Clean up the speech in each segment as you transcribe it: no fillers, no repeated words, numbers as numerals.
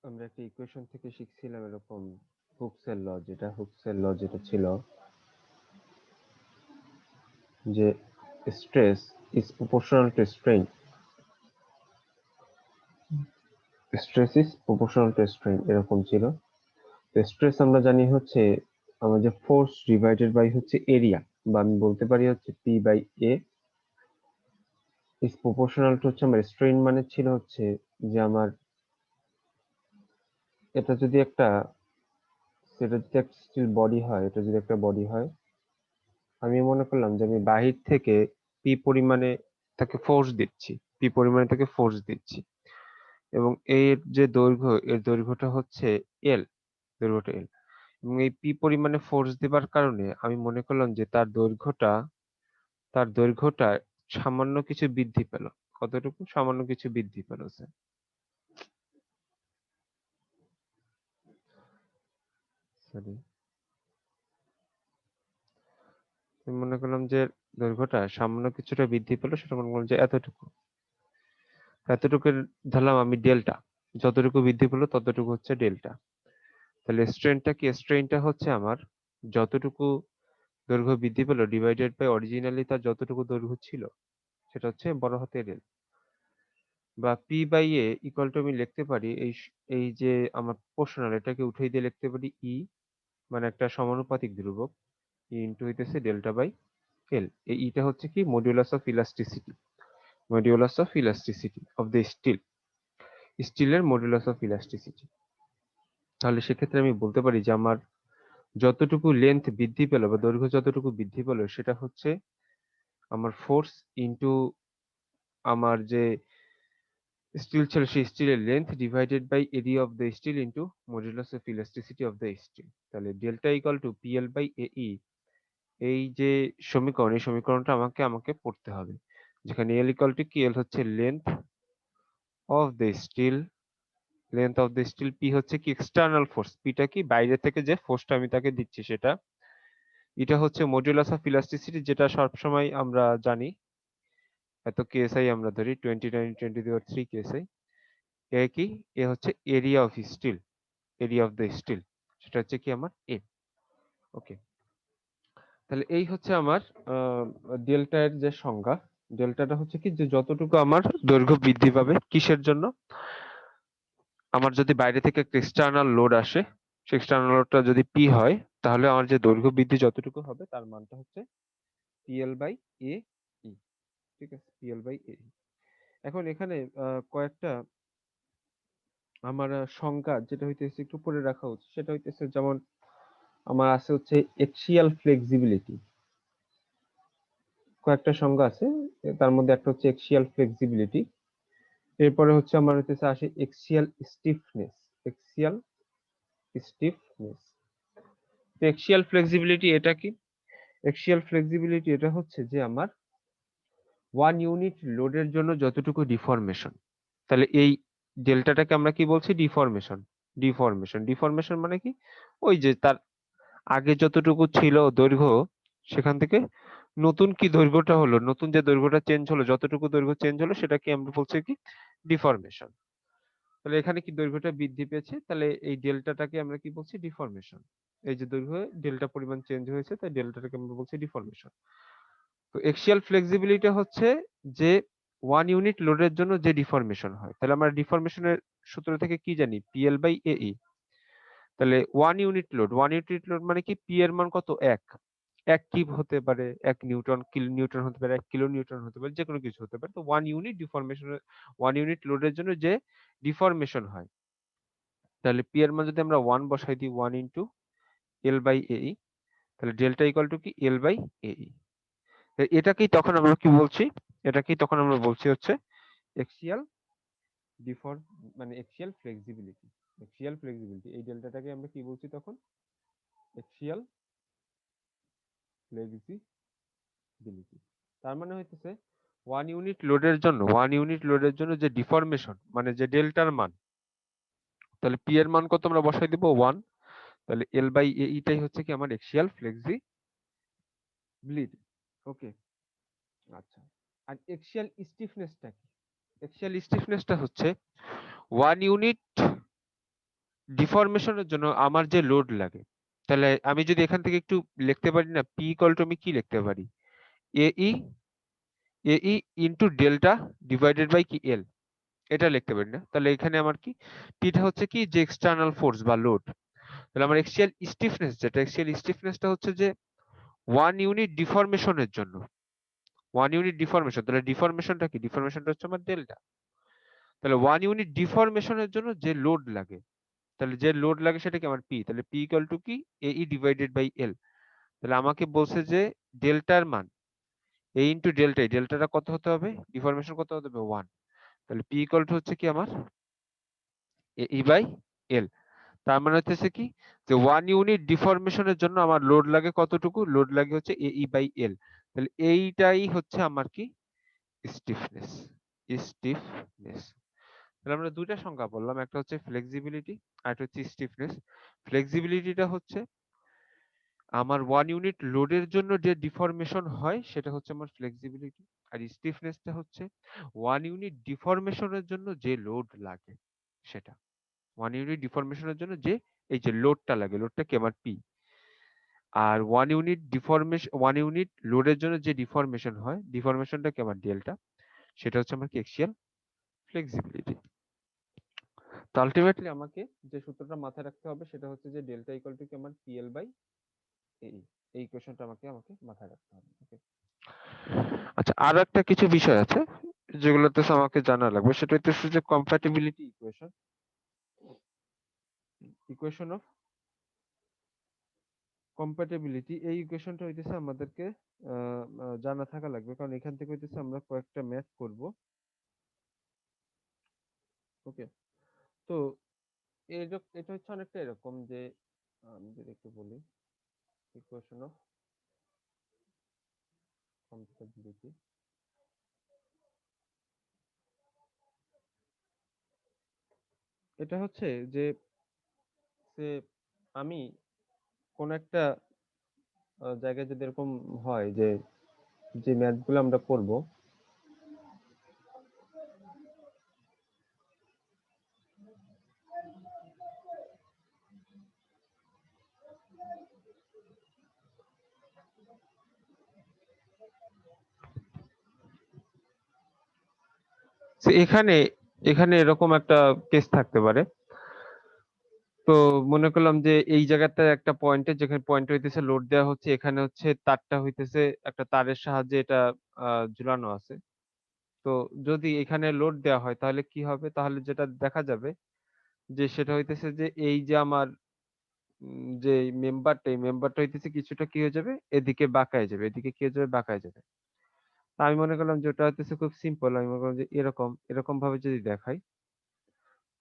আমরা একটা ইকুয়েশন থেকে শিখছিলাম এরকম হুকসের ল যেটা ছিল যে stress is proportional to strain. Stress is proportional to strain এরকম ছিল। তো স্ট্রেস আমরা জানি হচ্ছে আমাদের ফোর্স ডিভাইডেড বাই হচ্ছে এরিয়া, বা আমি বলতে পারি হচ্ছে P by A is proportional to হচ্ছে আমার স্ট্রেইন, মানে ছিল হচ্ছে যে আমার এটা যদি একটা সেটা যদি একটা স্টিল বডি হয়, এটা যদি একটা বডি হয়, আমি মনে করলাম যে আমি বাহির থেকে পি পরিমাণে তাকে ফোর্স দিচ্ছি, এবং এর যে দৈর্ঘ্য, এর দৈর্ঘ্যটা হচ্ছে এল, দৈর্ঘ্যটা এল, এবং এই পি পরিমাণে ফোর্স দেবার কারণে আমি মনে করলাম যে তার দৈর্ঘ্যটা সামান্য কিছু বৃদ্ধি পেল। কতটুকু? সামান্য কিছু বৃদ্ধি পেল স্যার। সরি, আমি মনে করলাম যে দৈর্ঘ্যটা সামান্য কিছুটা বৃদ্ধি পেল, সেটা মনে করলাম যে এতটুকু, এতটুকুর ধরলাম আমি ডেল্টা, যতটুকু বৃদ্ধি পেলো ততটুকু হচ্ছে ডেল্টা। তাহলে স্ট্রেনটা কি? স্ট্রেনটা হচ্ছে আমার যতটুকু দৈর্ঘ্য বৃদ্ধি পেলো ডিভাইডেড বাই অরিজিনালি তার যতটুকু দৈর্ঘ্য ছিল, সেটা হচ্ছে বড় হাতের এল। বা P by A equal to আমি লিখতে পারি এই যে আমার প্রপোর্শনাল, এটাকে উঠিয়ে দিয়ে লিখতে পারি ই, মানে একটা সমানুপাতিক ধ্রুবক, ই ইন্টু হইতেছে ডেল্টা বাই এল। এই ইটা হচ্ছে কি? Modulus of elasticity, modulus of elasticity of the steel, স্টিলের মডিউলাস অফ ইলাস্টিসিটি। তাহলে সেক্ষেত্রে আমি বলতে পারি যে আমার যতটুকু লেন্থ বৃদ্ধি পেল বা দৈর্ঘ্য যতটুকু বৃদ্ধি পেল, সেটা হচ্ছে আমার ফোর্স ইন্টু আমার যে স্টিল ছিল সেই স্টিলের length divided by area of the steel into modulus of elasticity of the steel. তাহলে delta equal to PL by এই, এই যে সমীকরণ, এই সমীকরণটা আমাকে আমাকে পড়তে হবে, যেখানে এল ইকুয়াল টু কি? এল হচ্ছে length of the steel, length of the steel, P হচ্ছে কি? এক্সটার্নাল ফোর্স, পিটা কি? বাইরে থেকে যে ফোর্সটা আমি তাকে দিচ্ছি সেটা। এটা হচ্ছে মডুলাস অফ ইলাস্টিসিটি, যেটা সবসময় আমরা জানি, এত কেএসআই আমরা ধরি 29 × 10⁻³ কেএসআই। এ কি? এ হচ্ছে area of steel, area of the steel, সেটা হচ্ছে কি আমার এ। ওকে, তাহলে এই হচ্ছে আমার ডেল্টা এর যে সংজ্ঞা। ডেল্টাটা হচ্ছে কি? যে যতটুকু আমার দৈর্ঘ্য বৃদ্ধি পাবে, কিসের জন্য? আমার যদি বাইরে থেকে একটা এক্সটার্নাল লোড আসে, সেই এক্সটার্নাল লোডটা যদি পি হয়, তাহলে আমার যে দৈর্ঘ্য বৃদ্ধি যতটুকু হবে তার মানটা হচ্ছে পিএল বাই এ ই। ঠিক আছে, পিএল বাই এ। এখন এখানে কয়েকটা আমার সংজ্ঞা যেটা হইতেছে একটু পরে রাখা উচিত, সেটা হইতেছে যেমন আমার আছে হচ্ছে এক্সিয়াল ফ্লেক্সিবিলিটি, কয়েকটা সংজ্ঞা আছে, তার মধ্যে একটা হচ্ছে এক্সিয়াল ফ্লেক্সিবিলিটি। এরপরে হচ্ছে আমার হইতেছে আসে axial stiffness, axial stiffness. Axial flexibility এটা কি? এক্সিয়াল ফ্লেক্সিবিলিটি এটা হচ্ছে যে আমার 1 ইউনিট লোডের জন্য যতটুকু ডিফরমেশন। তাহলে এই ডেল্টাটাকে আমরা কি বলছি? ডিফরমেশন। ডিফরমেশন মানে কি? ওই যে তার আগে যতটুকু ছিল দৈর্ঘ্য, সেখান থেকে নতুন কি দৈর্ঘ্যটা হলো, নতুন যে দৈর্ঘ্যটা চেঞ্জ হলো, যতটুকু দৈর্ঘ্য চেঞ্জ হলো সেটাকে আমরা বলছি কি? ডিফরমেশন। তাহলে এখানে কি দৈর্ঘ্যটা বৃদ্ধি পেয়েছে, তাহলে এই ডেল্টাটাকে আমরা কি বলছি? ডিফরমেশন। এই যে দৈর্ঘ্য ডেল্টা পরিমাণ চেঞ্জ হয়েছে, তাই ডেল্টাটাকে আমরা বলছি ডিফরমেশন। তো এক্সিয়াল ফ্লেক্সিবিলিটি হচ্ছে যে 1 ইউনিট লোডের জন্য যে ডিফরমেশন হয়। তাহলে আমরা ডিফরমেশনের সূত্র থেকে কি জানি? পিএল বাই এই। তাহলে 1 ইউনিট লোড মানে কি? পি এর মান কত? 1। এক কি হতে পারে? 1 নিউটন, কিলো নিউটন হতে পারে, 1 কিলো নিউটন হতে পারে, যে কোনো কিছু হতে পারে। তো 1 ইউনিট লোডের জন্য যে ডিফরমেশন হয়, তাহলে পি এর মান যদি আমরা 1 বসাই দিই, 1 × L/AE, তাহলে ডেল্টা ইকুয়াল টু কি? L/AE। এটাকেই তখন আমরা কি বলছি? এটাকেই তখন আমরা বলছি হচ্ছে এক্সিয়াল ডিফর্ম, মানে এক্সিয়াল ফ্লেক্সিবিলিটি। এক্সিয়াল ফ্লেক্সিবিলিটি, এই ডেল্টাটাকে আমরা কি বলছি তখন? Axial flexibility. তার মানে হইতেছে 1 ইউনিট লোডের জন্য যে ডিফরমেশন, মানে যে ডেল্টার মান, তাহলে পি এর মান কত আমরা বসাই দিব? 1। তাহলে L/AE টাই হচ্ছে কি আমার এক্সিয়াল ফ্লেক্সিবিলিটি। ওকে, আচ্ছা। আর এক্সিয়াল স্টিফনেসটা কি? এক্সিয়াল স্টিফনেসটা হচ্ছে 1 ইউনিট ডিফরমেশনের জন্য আমার যে লোড লাগে, তাহলে আমি যদি এখান থেকে একটু লিখতে পারি না, পি ইকুয়াল টু আমি কি লিখতে পারি, এই এই ইনটু ডেল্টা ডিভাইডেড বাই কি এল, এটা লিখতে পারি না? তাহলে এখানে আমার কি, পিটা হচ্ছে কি যে এক্সটার্নাল ফোর্স বা লোড, তাহলে আমার এক্সিয়াল স্টিফনেস, যেটা এক্সিয়াল স্টিফনেসটা হচ্ছে যে 1 ইউনিট ডিফরমেশনের জন্য, 1 ইউনিট ডিফরমেশন, তাহলে ডিফরমেশনটা কি, ডিফরমেশনটা হচ্ছে আমার ডেল্টা। তাহলে 1 ইউনিট ডিফরমেশনের জন্য যে লোড লাগে, তাহলে যে লোড লাগে সেটা কি আমার পি, তাহলে পি ইকুয়াল টু কি এই ডিভাইডেড বাই এল। তাহলে আমাকে বলছে যে ডেল্টার মান এ ইন্টু ডেল্টা, ডেল্টাটা কত হতে হবে, ডিফরমেশন কত হতে হবে 1, তাহলে পি ইকুয়াল টু হচ্ছে কি আমার এ বাই এল। তার মানে হচ্ছে কি যে 1 ইউনিট ডিফরমেশনের জন্য আমার লোড লাগে কতটুকু, লোড লাগে হচ্ছে এ বাই এল। তাহলে এইটাই হচ্ছে আমার কি স্টিফনেস, স্টিফনেস। তাহলে আমরা দুইটা সংজ্ঞা বললাম, একটা হচ্ছে ফ্লেক্সিবিলিটি আর একটা হচ্ছে স্টিফনেস। ফ্লেক্সিবিলিটিটা হচ্ছে আমার 1 ইউনিট লোডের জন্য যে ডিফরমেশন হয় সেটা হচ্ছে আমার ফ্লেক্সিবিলিটি, আর স্টিফনেসটা হচ্ছে 1 ইউনিট ডিফরমেশনের জন্য যে লোড লাগে সেটা, 1 ইউনিট ডিফরমেশনের জন্য যে এই যে লোডটা লাগে, লোডটা কি আমার পি। আর 1 ইউনিট লোডের জন্য যে ডিফরমেশন হয়, ডিফরমেশনটা কি আমার ডেল্টা, সেটা হচ্ছে আমার কি এক্সিয়াল ফ্লেক্সিবিলিটি। তো আলটিমেটলি আমাকে যে সূত্রটা মাথায় রাখতে হবে সেটা হচ্ছে যে ডেল্টা ইকুয়াল টু কি আমার পিএল বাই এই, এই ইকুয়েশনটা আমাকে আমাকে মাথায় রাখতে হবে। ওকে, আচ্ছা আরো একটা কিছু বিষয় আছে যেগুলোতে আমাকে জানা লাগবে, সেটা হচ্ছে যে compatibility equation, equation of compatibility. এই ইকুয়েশনটা হইতেছে আমাদেরকে জানা থাকা লাগবে, কারণ এখান থেকে হইতেছে আমরা কয়েকটা ম্যাথ করব। ওকে, তো এটা হচ্ছে অনেকটা এরকম যে আমি যদি একটু বলি, ইকুয়েশন অফ কম্প্যাটিবিলিটি, এটা হচ্ছে যে যে আমি কোন একটা জায়গায় যদি এরকম হয় যে যে ম্যাথগুলো আমরা করব, এখানে এখানে এরকম একটা কেস থাকতে পারে। তো মনে করলাম যে এই জায়গাটা একটা পয়েন্টে, যেখানে পয়েন্ট হইতেছে লোড দেওয়া হচ্ছে, এখানে হচ্ছে তারটা হইতেছে একটা তারের সাহায্যে এটা ঝুলানো আছে। তো যদি এখানে লোড দেওয়া হয় তাহলে কি হবে, তাহলে যেটা দেখা যাবে যে সেটা হইতেছে যে এই যে আমার যে মেম্বারটা, এই মেম্বারটা হইতেছে কিছুটা কি হয়ে যাবে, এদিকে বাঁকায় যাবে, এদিকে কি হয়ে যাবে, বাঁকায় যাবে। তা আমি মনে করলাম যে ওটা হইতেছে খুব সিম্পল, আমি মনে করলাম যে এরকম এরকম ভাবে যদি দেখাই,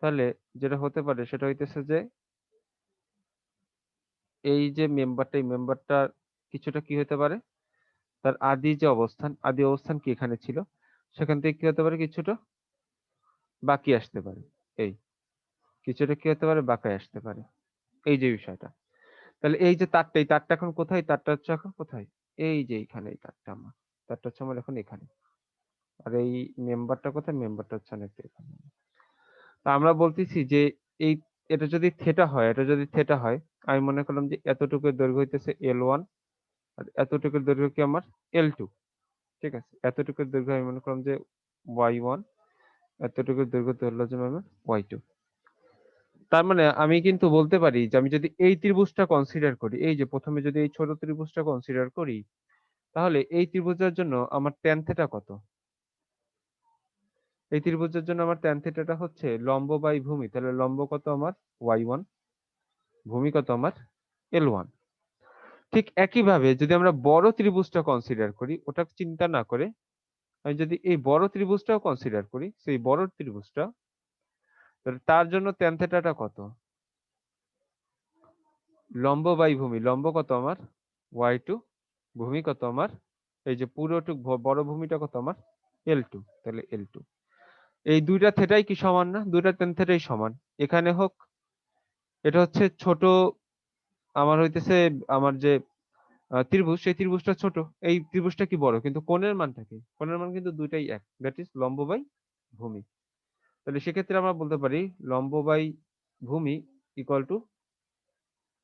তাহলে যেটা হতে পারে সেটা হইতেছে যে এই যে মেম্বারটা, এই মেম্বারটা কিছুটা কি হতে পারে, তার আদি যে অবস্থান, আদি অবস্থান কি এখানে ছিল, সেখান থেকে কি হতে পারে, কিছুটা বাকি আসতে পারে, এই কিছুটা কি হতে পারে, বাঁকায় আসতে পারে, এই যে বিষয়টা। তাহলে এই যে তারটা, এই তারটা এখন কোথায়, তারটা হচ্ছে এখন কোথায়, এই যে এইখানে, এই তারটা আমার, তারটা হচ্ছে আমার এখন এখানে। আর এই মেম্বারটা কোথায়, মেম্বারটা হচ্ছে অনেকটা এখানে। তা আমরা বলতেছি যে এই এটা যদি থেটা হয়, এটা যদি থেটা হয়, আমি মনে করলাম যে এতটুকু দৈর্ঘ্য হইতেছে L1, আর এতটুকুর দৈর্ঘ্য কি আমার L2। ঠিক আছে, এতটুকুর দৈর্ঘ্য আমি মনে করলাম যে Y1, এতটুকুর দৈর্ঘ্য ধরলাম যে আমার Y2। তার মানে আমি কিন্তু বলতে পারি যে আমি যদি এই ত্রিভুজটা কনসিডার করি, এই যে প্রথমে যদি এই ছোট ত্রিভুজটা কনসিডার করি, তাহলে এই ত্রিভুজের জন্য আমার ট্যান থেটা কত, এই ত্রিভুজের জন্য আমার ট্যান থেটাটা হচ্ছে লম্ব বাই ভূমি, তাহলে লম্ব কত আমার Y1, ভূমি কত আমার L1। ঠিক একইভাবে যদি আমরা বড় ত্রিভুজটা কনসিডার করি, ওটা চিন্তা না করে আমি যদি এই বড় ত্রিভুজটাও কনসিডার করি, সেই বড় ত্রিভুজটা, তাহলে তার জন্য ট্যান থেটাটা কত, লম্ব বাই ভূমি, লম্ব কত আমার Y2, ভূমি কত আমার এই যে পুরোটুক বড় ভূমিটা কত আমার L2, তাহলে L2। এই দুইটা থেটাই কি সমান না, দুইটা ট্যান থেটাই সমান। এখানে হোক, এটা হচ্ছে ছোট আমার হইতেছে আমার যে ত্রিভুজ, সেই ত্রিভুজটা ছোট, এই ত্রিভুজটা কি বড়, কিন্তু কোণের মানটা কি, কোণের মান কিন্তু দুইটাই এক, দ্যাট ইজ লম্ব বাই ভূমি। তাহলে সেক্ষেত্রে আমরা বলতে পারি লম্ব বাই ভূমি ইকুয়াল টু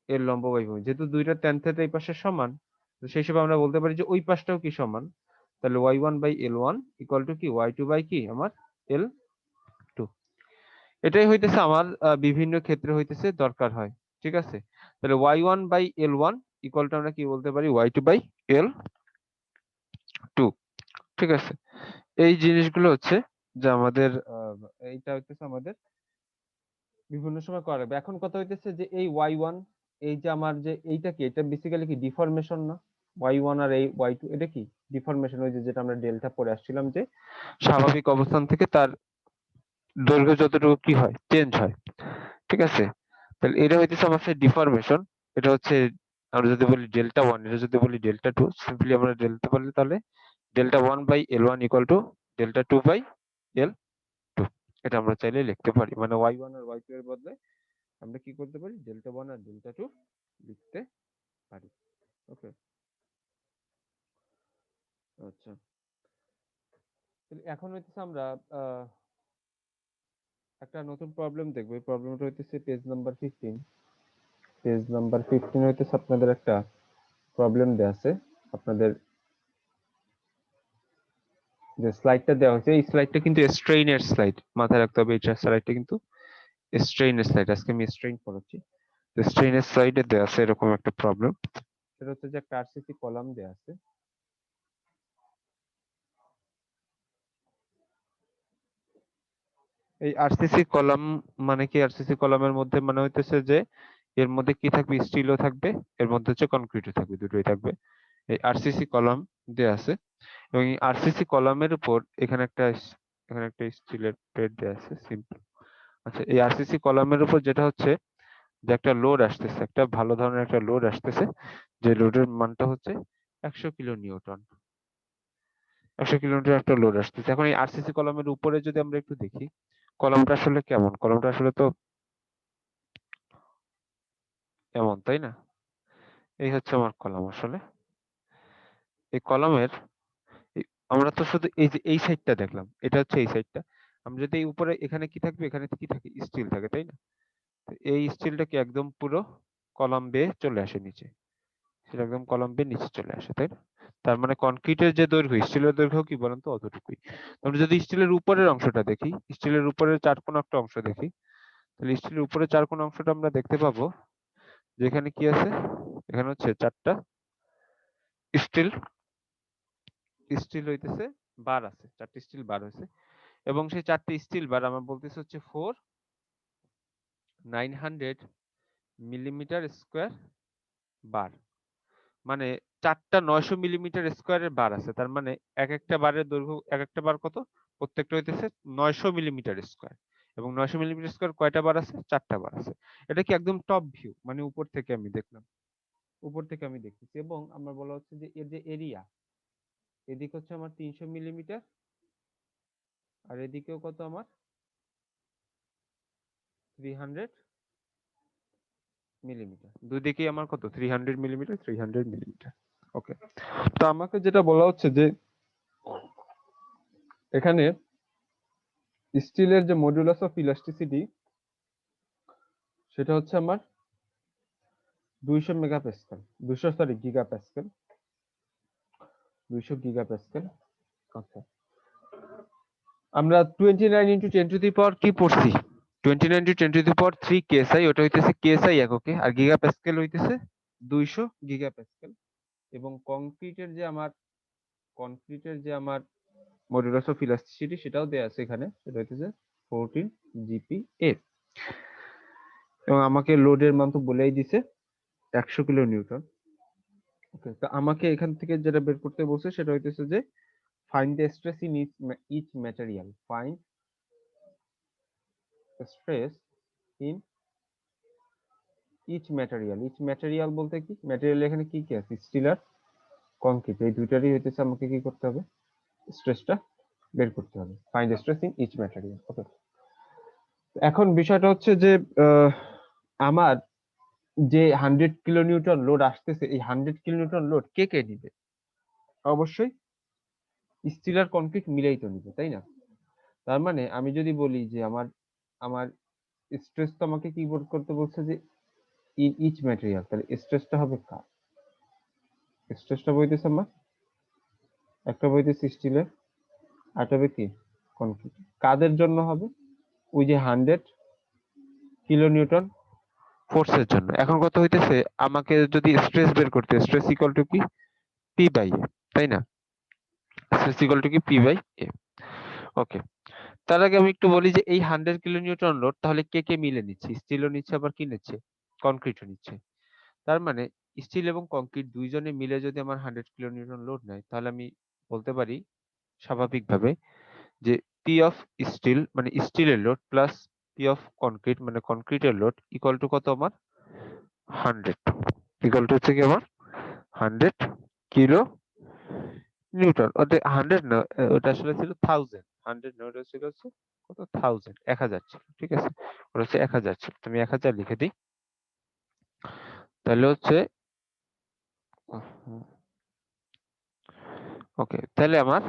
এর লম্ব বাই ভূমি। যেহেতু দুইটা ট্যান থিটা এই পাশে সমান, তো সেই হিসেবে আমরা বলতে পারি যে ওই পাশটাও কি সমান, তাহলে y1/L1 ইকুয়াল টু কি y2 বাই কি আমার L2। এটাই হইতেছে আমার বিভিন্ন ক্ষেত্রে হইতেছে দরকার হয়, ঠিক আছে। তাহলে y1/L1 ইকুয়াল টু আমরা কি বলতে পারি y2/L2, ঠিক আছে। এই জিনিসগুলো হচ্ছে যে আমাদের এইটা হইতেছে আমাদের বিভিন্ন সময় করা লাগবে। এখন কথা হইতেছে যে এই y1, এই যে আমার যে এইটা কি, এটা বেসিক্যালি কি ডিফরমেশন না? y1 আর এই y2 এটা কি ডিফরমেশন, ওই যে যেটা আমরা ডেল্টা পড়ে আসছিলাম যে স্বাভাবিক অবস্থান থেকে তার দৈর্ঘ্য যতটুকু কি হয় চেঞ্জ হয়, ঠিক আছে। তাহলে এটা হইতেছে আমার সেই ডিফরমেশন। এটা হচ্ছে আমরা যদি বলি ডেল্টা 1, এটা যদি বলি ডেল্টা 2, সিম্পলি আমরা ডেল্টা বললে তাহলে delta 1/L1 equal to delta 2/L2। এটা আমরা চাইলে লিখতে পারি, মানে y1 আর y2 এর বদলে আমরা কি করতে পারি ডেল্টা 1 আর ডেল্টা 2 লিখতে পারি। ওকে, আচ্ছা। তাহলে এখন হইতেছে আমরা একটা নতুন প্রবলেম দেখবো। এই প্রবলেমটা হইতেছে পেজ নাম্বার 15। পেজ নাম্বার 15 হইতেছে আপনাদের একটা প্রবলেম দেয়া আছে। আপনাদের যে স্লাইডটা দেওয়া হয়েছে এই স্লাইডটা কিন্তু স্ট্রেইনের স্লাইড, মাথায় রাখতে হবে। এই স্লাইডটা কিন্তু স্ট্রেইনের স্লাইড, আজকে আমি স্ট্রেইন পড়াচ্ছি। তো স্ট্রেইনের স্লাইডে দেওয়া আছে এরকম একটা প্রবলেম। সেটা হচ্ছে যে একটা আরসিসি কলাম দেওয়া আছে। এই আরসিসি কলাম মানে কি, আরসিসি কলামের মধ্যে মানে হইতেছে যে এর মধ্যে কি থাকবে, স্টিলও থাকবে, এর মধ্যে হচ্ছে কনক্রিটও থাকবে, দুটোই থাকবে। এই আরসিসি কলাম দেওয়া আছে এবং এই আরসিসি কলামের উপর এখানে একটা স্টিলের প্লেট দেওয়া আছে সিম্পল। আচ্ছা, এই আরসিসি কলামের উপর যেটা হচ্ছে যে একটা লোড আসতেছে, একটা ভালো ধরনের একটা লোড আসতেছে, যে লোডের মানটা হচ্ছে 100 কিলো নিউটন। 100 কিলোমিটার একটা লোড আসতেছে। এখন এই আরসিসি কলামের উপরে যদি আমরা একটু দেখি কলামটা আসলে কেমন, কলামটা আসলে তো এমন, তাই না? এই হচ্ছে আমার কলাম আসলে। এই কলামের আমরা তো শুধু এই যে এই সাইডটা দেখলাম, এটা হচ্ছে এই সাইডটা। আমরা যদি এই উপরে এখানে কি থাকবে, এখানে কি থাকে, স্টিল থাকে, তাই না? তো এই স্টিলটা কি একদম পুরো কলাম বেয়ে চলে আসে নিচে, সেটা একদম কলাম বেয়ে নিচে চলে আসে, তাই না? তার মানে কনক্রিটের যে দৈর্ঘ্য, স্টিলের দৈর্ঘ্য কি বলেন তো অতটুকুই। আমরা যদি স্টিলের উপরের অংশটা দেখি, স্টিলের উপরের চারকোনা একটা অংশ দেখি, তাহলে স্টিলের উপরে চারকোনা অংশটা আমরা দেখতে পাবো যেখানে কি আছে, এখানে হচ্ছে চারটা স্টিল স্টিল হইতেছে বার আছে, চারটি স্টিল বার হয়েছে। এবং সেই চারটি স্টিল বার আমার বলতেছে হচ্ছে 900 মিলিমিটার স্কোয়ার বার, মানে চারটা 900 মিলিমিটার স্কোয়ারের বার আছে। তার মানে এক একটা বারের দৈর্ঘ্য, এক একটা বার কত, প্রত্যেকটা হইতেছে 900 মিলিমিটার স্কোয়ার। এবং 900 মিলিমিটার স্কোয়ার কয়টা বার আছে, চারটা বার আছে। এটা কি একদম টপ ভিউ, মানে উপর থেকে আমি দেখলাম, উপর থেকে আমি দেখতেছি। এবং আমার বলা হচ্ছে যে এর যে এরিয়া, এদিকে হচ্ছে আমার 300 মিলিমিটার, আর এদিকেও কত আমার 300 মিলিমিটার। দুদিকেই আমার কত 300 মিলিমিটার, 300 মিলিমিটার। ওকে, তো আমাকে যেটা বলা হচ্ছে যে এখানে স্টিলের যে মডুলাস অফ ইলাস্টিসিটি সেটা হচ্ছে আমার 200 মেগাপ্যাসকেল, 200 গিগাপ্যাসকেল, 200 গিগাপ্যাসকেল। আচ্ছা, আমরা 29 × 10⁻³ কি পড়ছি, 29 × 10⁻³ কেএসআই, ওটা হইতেছে কেএসআই এককে, আর গিগাপ্যাসকেল হইতেছে 200 গিগাপ্যাসকেল। এবং কনক্রিটের যে আমার মডুলাস অফ ইলাস্টিসিটি সেটাও দেয়া আছে এখানে, সেটা হইতেছে 14 GPa। এবং আমাকে লোডের মান তো বলেই দিছে 100 কিলো নিউটন। ওকে, তো আমাকে এখান থেকে যেটা বের করতে বলছে সেটা হইতেছে যে find the stress in each material, find stress in each material. Each material বলতে কি, ম্যাটেরিয়াল এখানে কি কি আছে, স্টিল আর কংক্রিট, এই দুইটারই হইতেছে আমাকে কি করতে হবে, স্ট্রেসটা বের করতে হবে। Find stress in each material. Okay, এখন বিষয়টা হচ্ছে যে আমার যে 100 কিলোনিউটন লোড আসতেছে, এই 100 কিলোনিউটন লোড কে কে নিবে? অবশ্যই স্টিল আর কনক্রিট মিলেই তো নিবে, তাই না? তার মানে আমি যদি বলি যে আমার আমার স্ট্রেস তো আমাকে কি করতে বলছে যে ইন ইচ ম্যাটেরিয়াল, তাহলে স্ট্রেসটা হবে কার? স্ট্রেসটা বইতেছে আমার একটা বইতেছে স্টিলের, আর হবে কি কনক্রিট। কাদের জন্য হবে? ওই যে 100 কিলো নিউটন ফোর্সের জন্য। এখন কথা হইতেছে আমাকে যদি স্ট্রেস বের করতে, স্ট্রেস ইকুয়াল টু কি পি বাই এ, তাই না? স্ট্রেস ইকুয়াল টু কি পি বাই এ। ওকে, তার আগে আমি একটু বলি যে এই 100 কিলো নিউটন লোড তাহলে কে কে মিলে নিচ্ছে? স্টিলও নিচ্ছে, আবার কি নিচ্ছে? কনক্রিটও নিচ্ছে। তার মানে স্টিল এবং কংক্রিট দুইজনে মিলে যদি আমার 100 কিলো নিউটন লোড নেয়, তাহলে আমি বলতে পারি স্বাভাবিকভাবে যে পি অফ স্টিল মানে স্টিলের load plus P of concrete মানে কনক্রিটের লোড ইকুয়াল টু কত আমার 100, ইকুয়াল টু হচ্ছে কি আমার 100 কিলো নিউটন। ওটা 100 না, ওটা আসলে ছিল 1000, 100 না, ওটা ছিল হচ্ছে কত 1000, 1000 ছিল, ঠিক আছে? ওটা হচ্ছে 1000 ছিল, তুমি 1000 লিখে দিই, তাহলে হচ্ছে ওকে, তাহলে আমার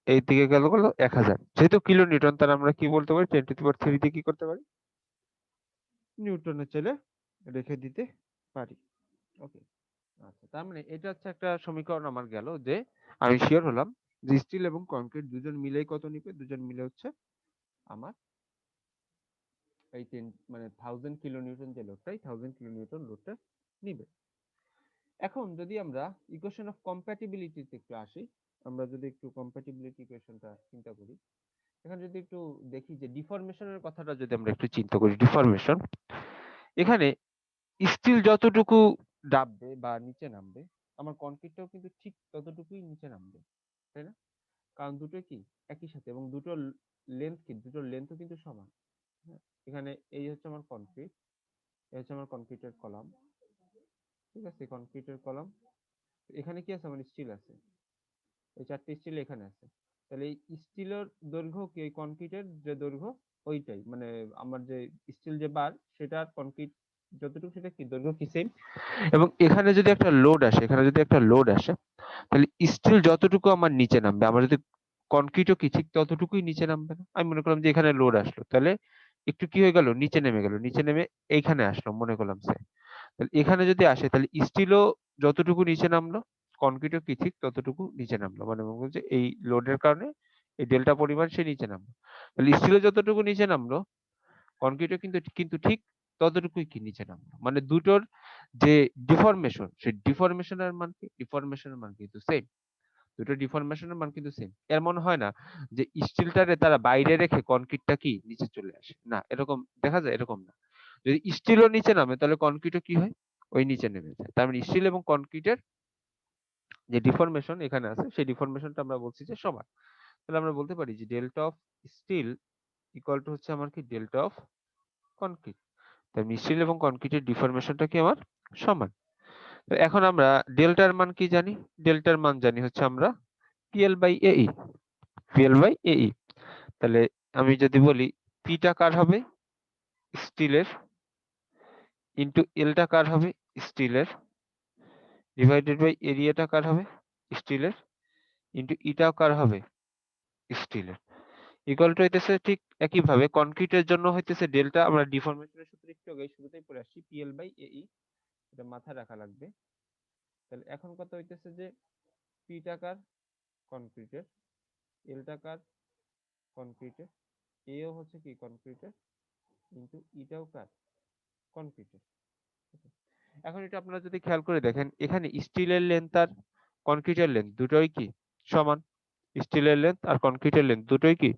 এই দিকে গেল 1000, যেহেতু কিলো নিউটন তার আমরা কি বলতে পারি 10⁻³ দিয়ে কি করতে পারি নিউটনে চলে রেখে দিতে পারি। ওকে, আচ্ছা, তার মানে এটা হচ্ছে একটা সমীকরণ আমার গেল যে আমি শিওর হলাম যে স্টিল এবং কংক্রিট দুজন মিলেই কত নিবে, দুজন মিলে হচ্ছে আমার এই 10 মানে 1000 কিলো নিউটন যে লোডটাই 1000 কিলো নিউটন লোডটা নিবে। এখন যদি আমরা ইকুয়েশন অফ কম্প্যাটিবিলিটিতে একটু আসি, আমরা যদি একটু কম্প্যাটিবিলিটি ইকুয়েশনটা চিন্তা করি, এখানে যদি একটু দেখি যে ডিফরমেশনের কথাটা যদি আমরা একটু চিন্তা করি, ডিফরমেশন এখানে স্টিল যতটুকু ডাববে বা নিচে নামবে, আমার কনক্রিটটাও কিন্তু ঠিক ততটুকুই নিচে নামবে, তাই না? কারণ দুটো কি একই সাথে, এবং দুটোর লেন্থ কি, দুটোর লেন্থও কিন্তু সমান। হ্যাঁ, এখানে এই হচ্ছে আমার কনক্রিট, এই হচ্ছে আমার কনক্রিটের কলাম, ঠিক আছে? কনক্রিটের কলাম, এখানে কি আছে আমার স্টিল আছে, এই চারটে স্টিল এখানে আছে। তাহলে এই স্টিলের দৈর্ঘ্য কি ওই কনক্রিটের যে দৈর্ঘ্য ওইটাই, মানে আমার যে স্টিল যে বার সেটা আর কনক্রিট যতটুকু সেটা কি দৈর্ঘ্য কি সেম। এবং এখানে যদি একটা লোড আসে, এখানে যদি একটা লোড আসে, তাহলে স্টিল যতটুকু আমার নিচে নামবে, আমার যদি কনক্রিটও কি ঠিক ততটুকুই নিচে নামবে না? আমি মনে করলাম যে এখানে লোড আসলো, তাহলে একটু কি হয়ে গেল নিচে নেমে গেল, নিচে নেমে এইখানে আসলো মনে করলাম সে, তাহলে এখানে যদি আসে তাহলে স্টিলও যতটুকু নিচে নামলো, কনক্রিটও কি ঠিক ততটুকু নিচে নামলো, মানে মনে করছে এই লোডের কারণে এই ডেল্টা পরিমাণ সে নিচে নামলো। তাহলে স্টিলও যতটুকু নিচে নামলো, কনক্রিটও কিন্তু কিন্তু ঠিক ততটুকুই কি নিচে নামলো, মানে দুটোর যে ডিফরমেশন সেই ডিফরমেশনের মান কি, ডিফরমেশনের মান কিন্তু সেম, দুটো ডিফরমেশনের মান কিন্তু সেম। এর মনে হয় না যে স্টিলটারে তারা বাইরে রেখে কনক্রিটটা কি নিচে চলে আসে, না এরকম দেখা যায়, এরকম না। যদি স্টিলও নিচে নামে তাহলে কনক্রিটও কি হয় ওই নিচে নেমে যায়। তার মানে স্টিল এবং কনক্রিটের যে ডিফরমেশন এখানে আছে সেই ডিফরমেশনটা আমরা বলছি যে সমান। তাহলে আমরা বলতে পারি যে delta of steel equal to হচ্ছে আমার কি ডেল্টা অফ কনক্রিট। তাই স্টিল এবং কনক্রিটের ডিফরমেশনটা কি আমার সমান। তো এখন আমরা ডেল্টার মান কি জানি? ডেল্টার মান জানি হচ্ছে আমরা পিএল বাই এই, পিএল বাই এই। তাহলে আমি যদি বলি পিটা কার হবে স্টিলের, ইন্টু এলটা কার হবে স্টিলের, ডিভাইডেড বাই এরিয়াটা কার হবে স্টিলের, ইন্টু ইটাও কার হবে স্টিলের, ইকুয়াল টু হইতেছে ঠিক একই ভাবে কনক্রিটের জন্য হইতেছে ডেল্টা, আমরা ডিফরমেশনের সূত্র একটু আগে শুরুতেই পড়ে আসছি পিএল বাই এই, এটা মাথায় রাখা লাগবে। তাহলে এখন কথা হইতেছে যে পি টাকার কনক্রিটের, এল টাকার কনক্রিটের, এও হচ্ছে কি কনক্রিটের, কিন্তু ইটাও কার কনক্রিটের। এখন এটা আপনারা যদি খেয়াল করে দেখেন এখানে স্টিলের লেন্থ আর কনক্রিটের লেন্থ দুটোই কি সমান, স্টিলের লেন্থ আর কনক্রিটের লেন্থ দুটোই কি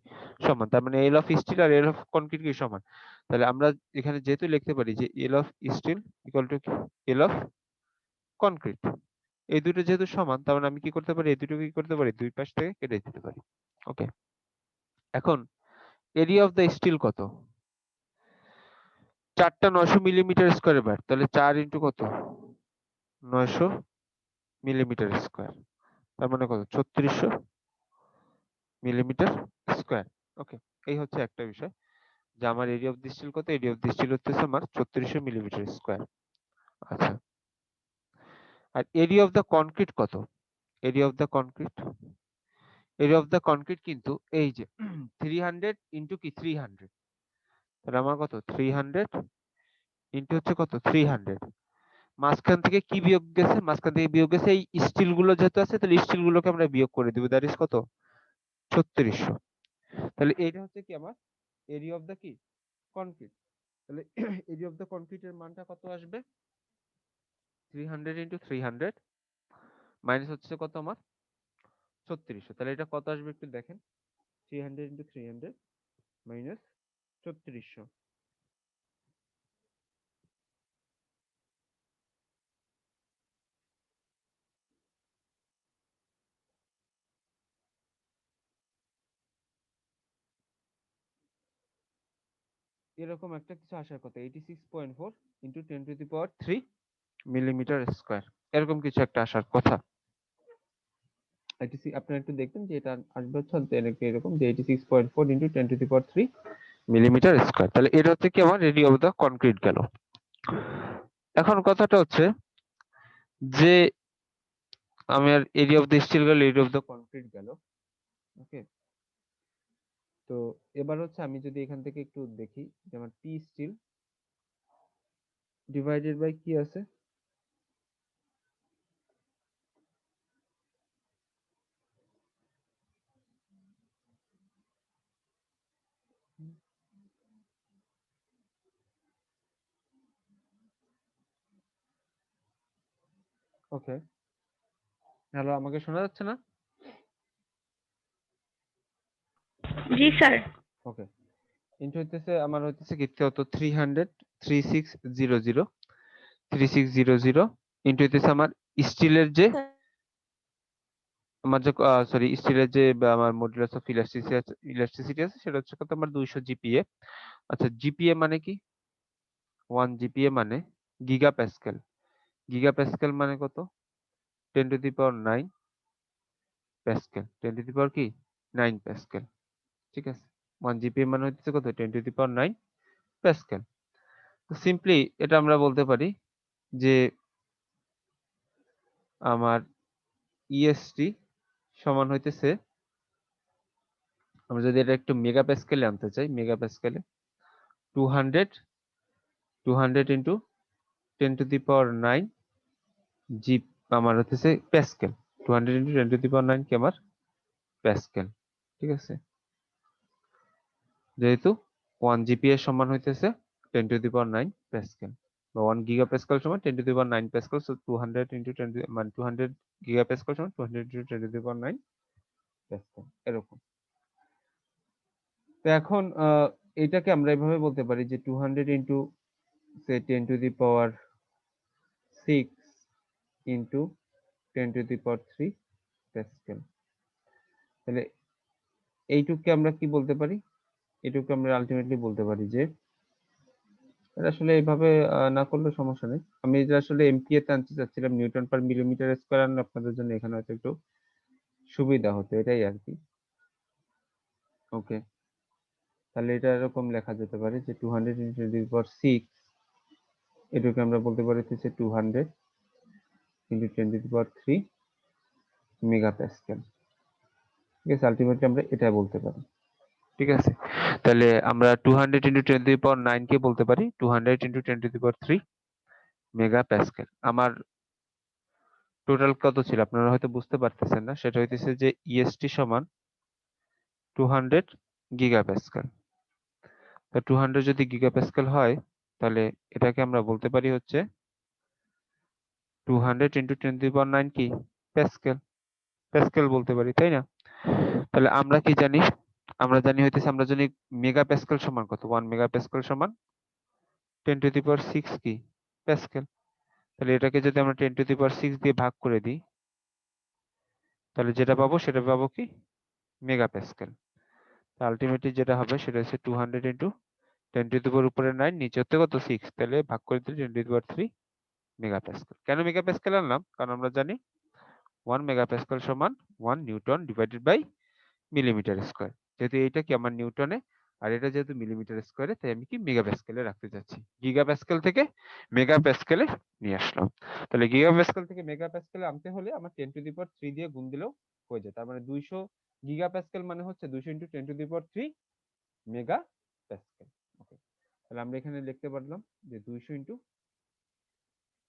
সমান, তার মানে এল অফ স্টিল আর এল অফ কনক্রিট কি সমান। তাহলে আমরা এখানে যেহেতু লিখতে পারি যে L of steel equal to L of concrete, এই দুটো যেহেতু সমান তার মানে আমি কি করতে পারি এই দুটো কি করতে পারি দুই পাশ থেকে কেটে দিতে পারি। ওকে, এখন এরিয়া অফ দ্য স্টিল কত, 4টা 900 মিলিমিটার স্কয়ার বার, তাহলে 4 ইন্টু কত 900 মিলিমিটার স্কয়ার, তার মানে কত 3600 মিলিমিটার স্কয়ার। ওকে, এই হচ্ছে একটা বিষয় যে আমার এরিয়া অফ দি স্টিল কত, এরিয়া অফ দি স্টিল হচ্ছে আমার 3600 মিলিমিটার স্কয়ার। আচ্ছা, আর এরিয়া অফ দ্য কনক্রিট কত, area of the concrete, area of the concrete কিন্তু এই যে 300 ইন্টু কি 300, তাহলে আমার কত 300 ইন্টু হচ্ছে কত 300, মাঝখান থেকে কি বিয়োগ গেছে, মাঝখান থেকে বিয়োগ গেছে এই স্টিল গুলো যেহেতু আছে, তাহলে স্টিল গুলোকে আমরা বিয়োগ করে দিব, দ্যাট ইজ কত 3600। তাহলে এইটা হচ্ছে কি আমার এরিয়া অফ দ্য কি কনক্রিট। তাহলে এরিয়া অফ দ্য কনক্রিটের মানটা কত আসবে 300 ইন্টু 300 মাইনাস হচ্ছে কত আমার 3600। তাহলে এটা কত আসবে একটু দেখেন, 300 ইন্টু 300 মাইনাস 3600। এরকম একটা কিছু আসার কথা, 86.4 ইন্টু 10⁻³ মিলিমিটার স্কোয়ার, এরকম কিছু একটা আসার কথা। আপনারা একটু দেখবেন যে এটা আসবে হচ্ছে এরকম যে 86.4 ইন্টু 10⁻³ মিলিমিটার স্কোয়ার। তাহলে এটা হচ্ছে কি আমার রেডিও অফ দা কনক্রিট গেল। এখন কথাটা হচ্ছে যে আমার এরিয়া অফ দ্য স্টিল গেল, এরিয়া অফ দ্য কনক্রিট গেল, ওকে। তো এবার হচ্ছে আমি যদি এখান থেকে একটু দেখি যে আমার পি স্টিল ডিভাইডেড বাই কি আছে, ওকে। হ্যালো, আমাকে শোনা যাচ্ছে না? জি স্যার। ওকে। ইন্টু হইতেছে আমার হইতেছে কি কত 300 3600 3600 ইন্টু হইতেছে আমার স্টিলের যে আমার যে সরি স্টিলের যে আমার মডুলাস অফ ইলাস্টিসিটি আছে সেটা হচ্ছে কত আমার 200 জিপিএ। আচ্ছা জিপিএ মানে কি, 1 জিপিএ মানে গিগা প্যাসকেল। গিগা প্যাসকেল মানে কত 10⁹ প্যাসকেল, 10⁹ কি 9 প্যাসকেল, ঠিক আছে। 1 জিপিএ মানে হচ্ছে কত 10⁹ প্যাসকেল। তো সিম্পলি এটা আমরা বলতে পারি যে আমার ইএসটি সমান হইতেছে, আমরা যদি এটা একটু মেগা প্যাসকেলে আনতে চাই, মেগা প্যাসকেলে 200 ইন্টু 10⁹ জি আমার হচ্ছে প্যাসকেল, 200 ইন্টু 10⁹ কি আমার প্যাসকেল, ঠিক আছে। যেহেতু 1 জিপিএ সমান হইতেছে 10⁹ প্যাসকেল বা 1 গিগা প্যাসকেল সমান 10⁹ প্যাসকেল, সো 200 ইন্টু 10 মানে 200 গিগা প্যাসকেল সমান 200 ইন্টু 10⁹ প্যাসকেল, এরকম। তো এখন এটাকে আমরা এভাবে বলতে পারি যে 200 ইন্টু সে 10⁶ ইন্টু 10⁻³ প্যাসকেল। তাহলে এইটুককে আমরা কি বলতে পারি, এইটুকু আমরা আলটিমেটলি বলতে পারি যে এটা আসলে এইভাবে না করলে সমস্যা নেই, আমি এটা আসলে এমপিএ তে আনতে চাচ্ছিলাম, নিউটন পার মিলিমিটার স্কয়ার আনলে আপনাদের জন্য এখানে হয়তো একটু সুবিধা হতো, এটাই আর কি। ওকে, তাহলে এটা এরকম লেখা যেতে পারে যে 200 ইন্টু 10⁶, এটাকে আমরা বলতে পারি হচ্ছে 200 ইন্টু 10⁻³ মেগা প্যাসকেল, ঠিক আছে। আলটিমেটলি আমরা এটা বলতে পারি, ঠিক আছে। তাহলে আমরা 200 ইন্টু 10⁹ কে বলতে পারি 200 ইন্টু 10⁻³ মেগা প্যাসকেল। আমার টোটাল কত ছিল আপনারা হয়তো বুঝতে পারতেছেন না, সেটা হইতেছে যে ইএসটি সমান 200 গিগা প্যাসকেল। তো 200 যদি গিগা প্যাসকেল হয় তাহলে এটাকে আমরা বলতে পারি হচ্ছে 200 ইন্টু 10⁹ কি প্যাসকেল, প্যাসকেল বলতে পারি, তাই না? তাহলে আমরা কি জানি, আমরা জানি হইতেছে আমরা জানি মেগা প্যাসকেল সমান কত, 1 মেগা প্যাসকেল সমান 10⁶ কি প্যাসকেল। তাহলে এটাকে যদি আমরা 10⁶ দিয়ে ভাগ করে দিই তাহলে যেটা পাবো সেটা পাবো কি মেগা প্যাসকেল। আলটিমেটলি যেটা হবে সেটা হচ্ছে 200 ইন্টু 10⁻⁹ উপরে 9 নিচে হতে কত 6, তাহলে ভাগ করে দিলে 10⁻³ মেগা প্যাসকেল। কেন মেগা প্যাসকেল আনলাম, কারণ আমরা জানি 1 মেগা প্যাসকেল সমান 1 newton divided by millimetre square. যেহেতু এইটা কি আমার নিউটনে আর এটা যেহেতু মিলিমিটার স্কয়ারে, তাই আমি কি মেগা প্যাসকেলে রাখতে যাচ্ছি, গিগা প্যাসকেল থেকে মেগা প্যাসকেলে নিয়ে আসলাম। তাহলে গিগা প্যাসকেল থেকে মেগা প্যাসকেলে আনতে হলে আমার 10⁻³ দিয়ে গুণ দিলেও হয়ে যায়। তার মানে 200 গিগা প্যাসকেল মানে হচ্ছে 200 ইন্টু 10⁻³ মেগা প্যাসকেল, ওকে। তাহলে আমরা এখানে লিখতে পারলাম যে 200 ইন্টু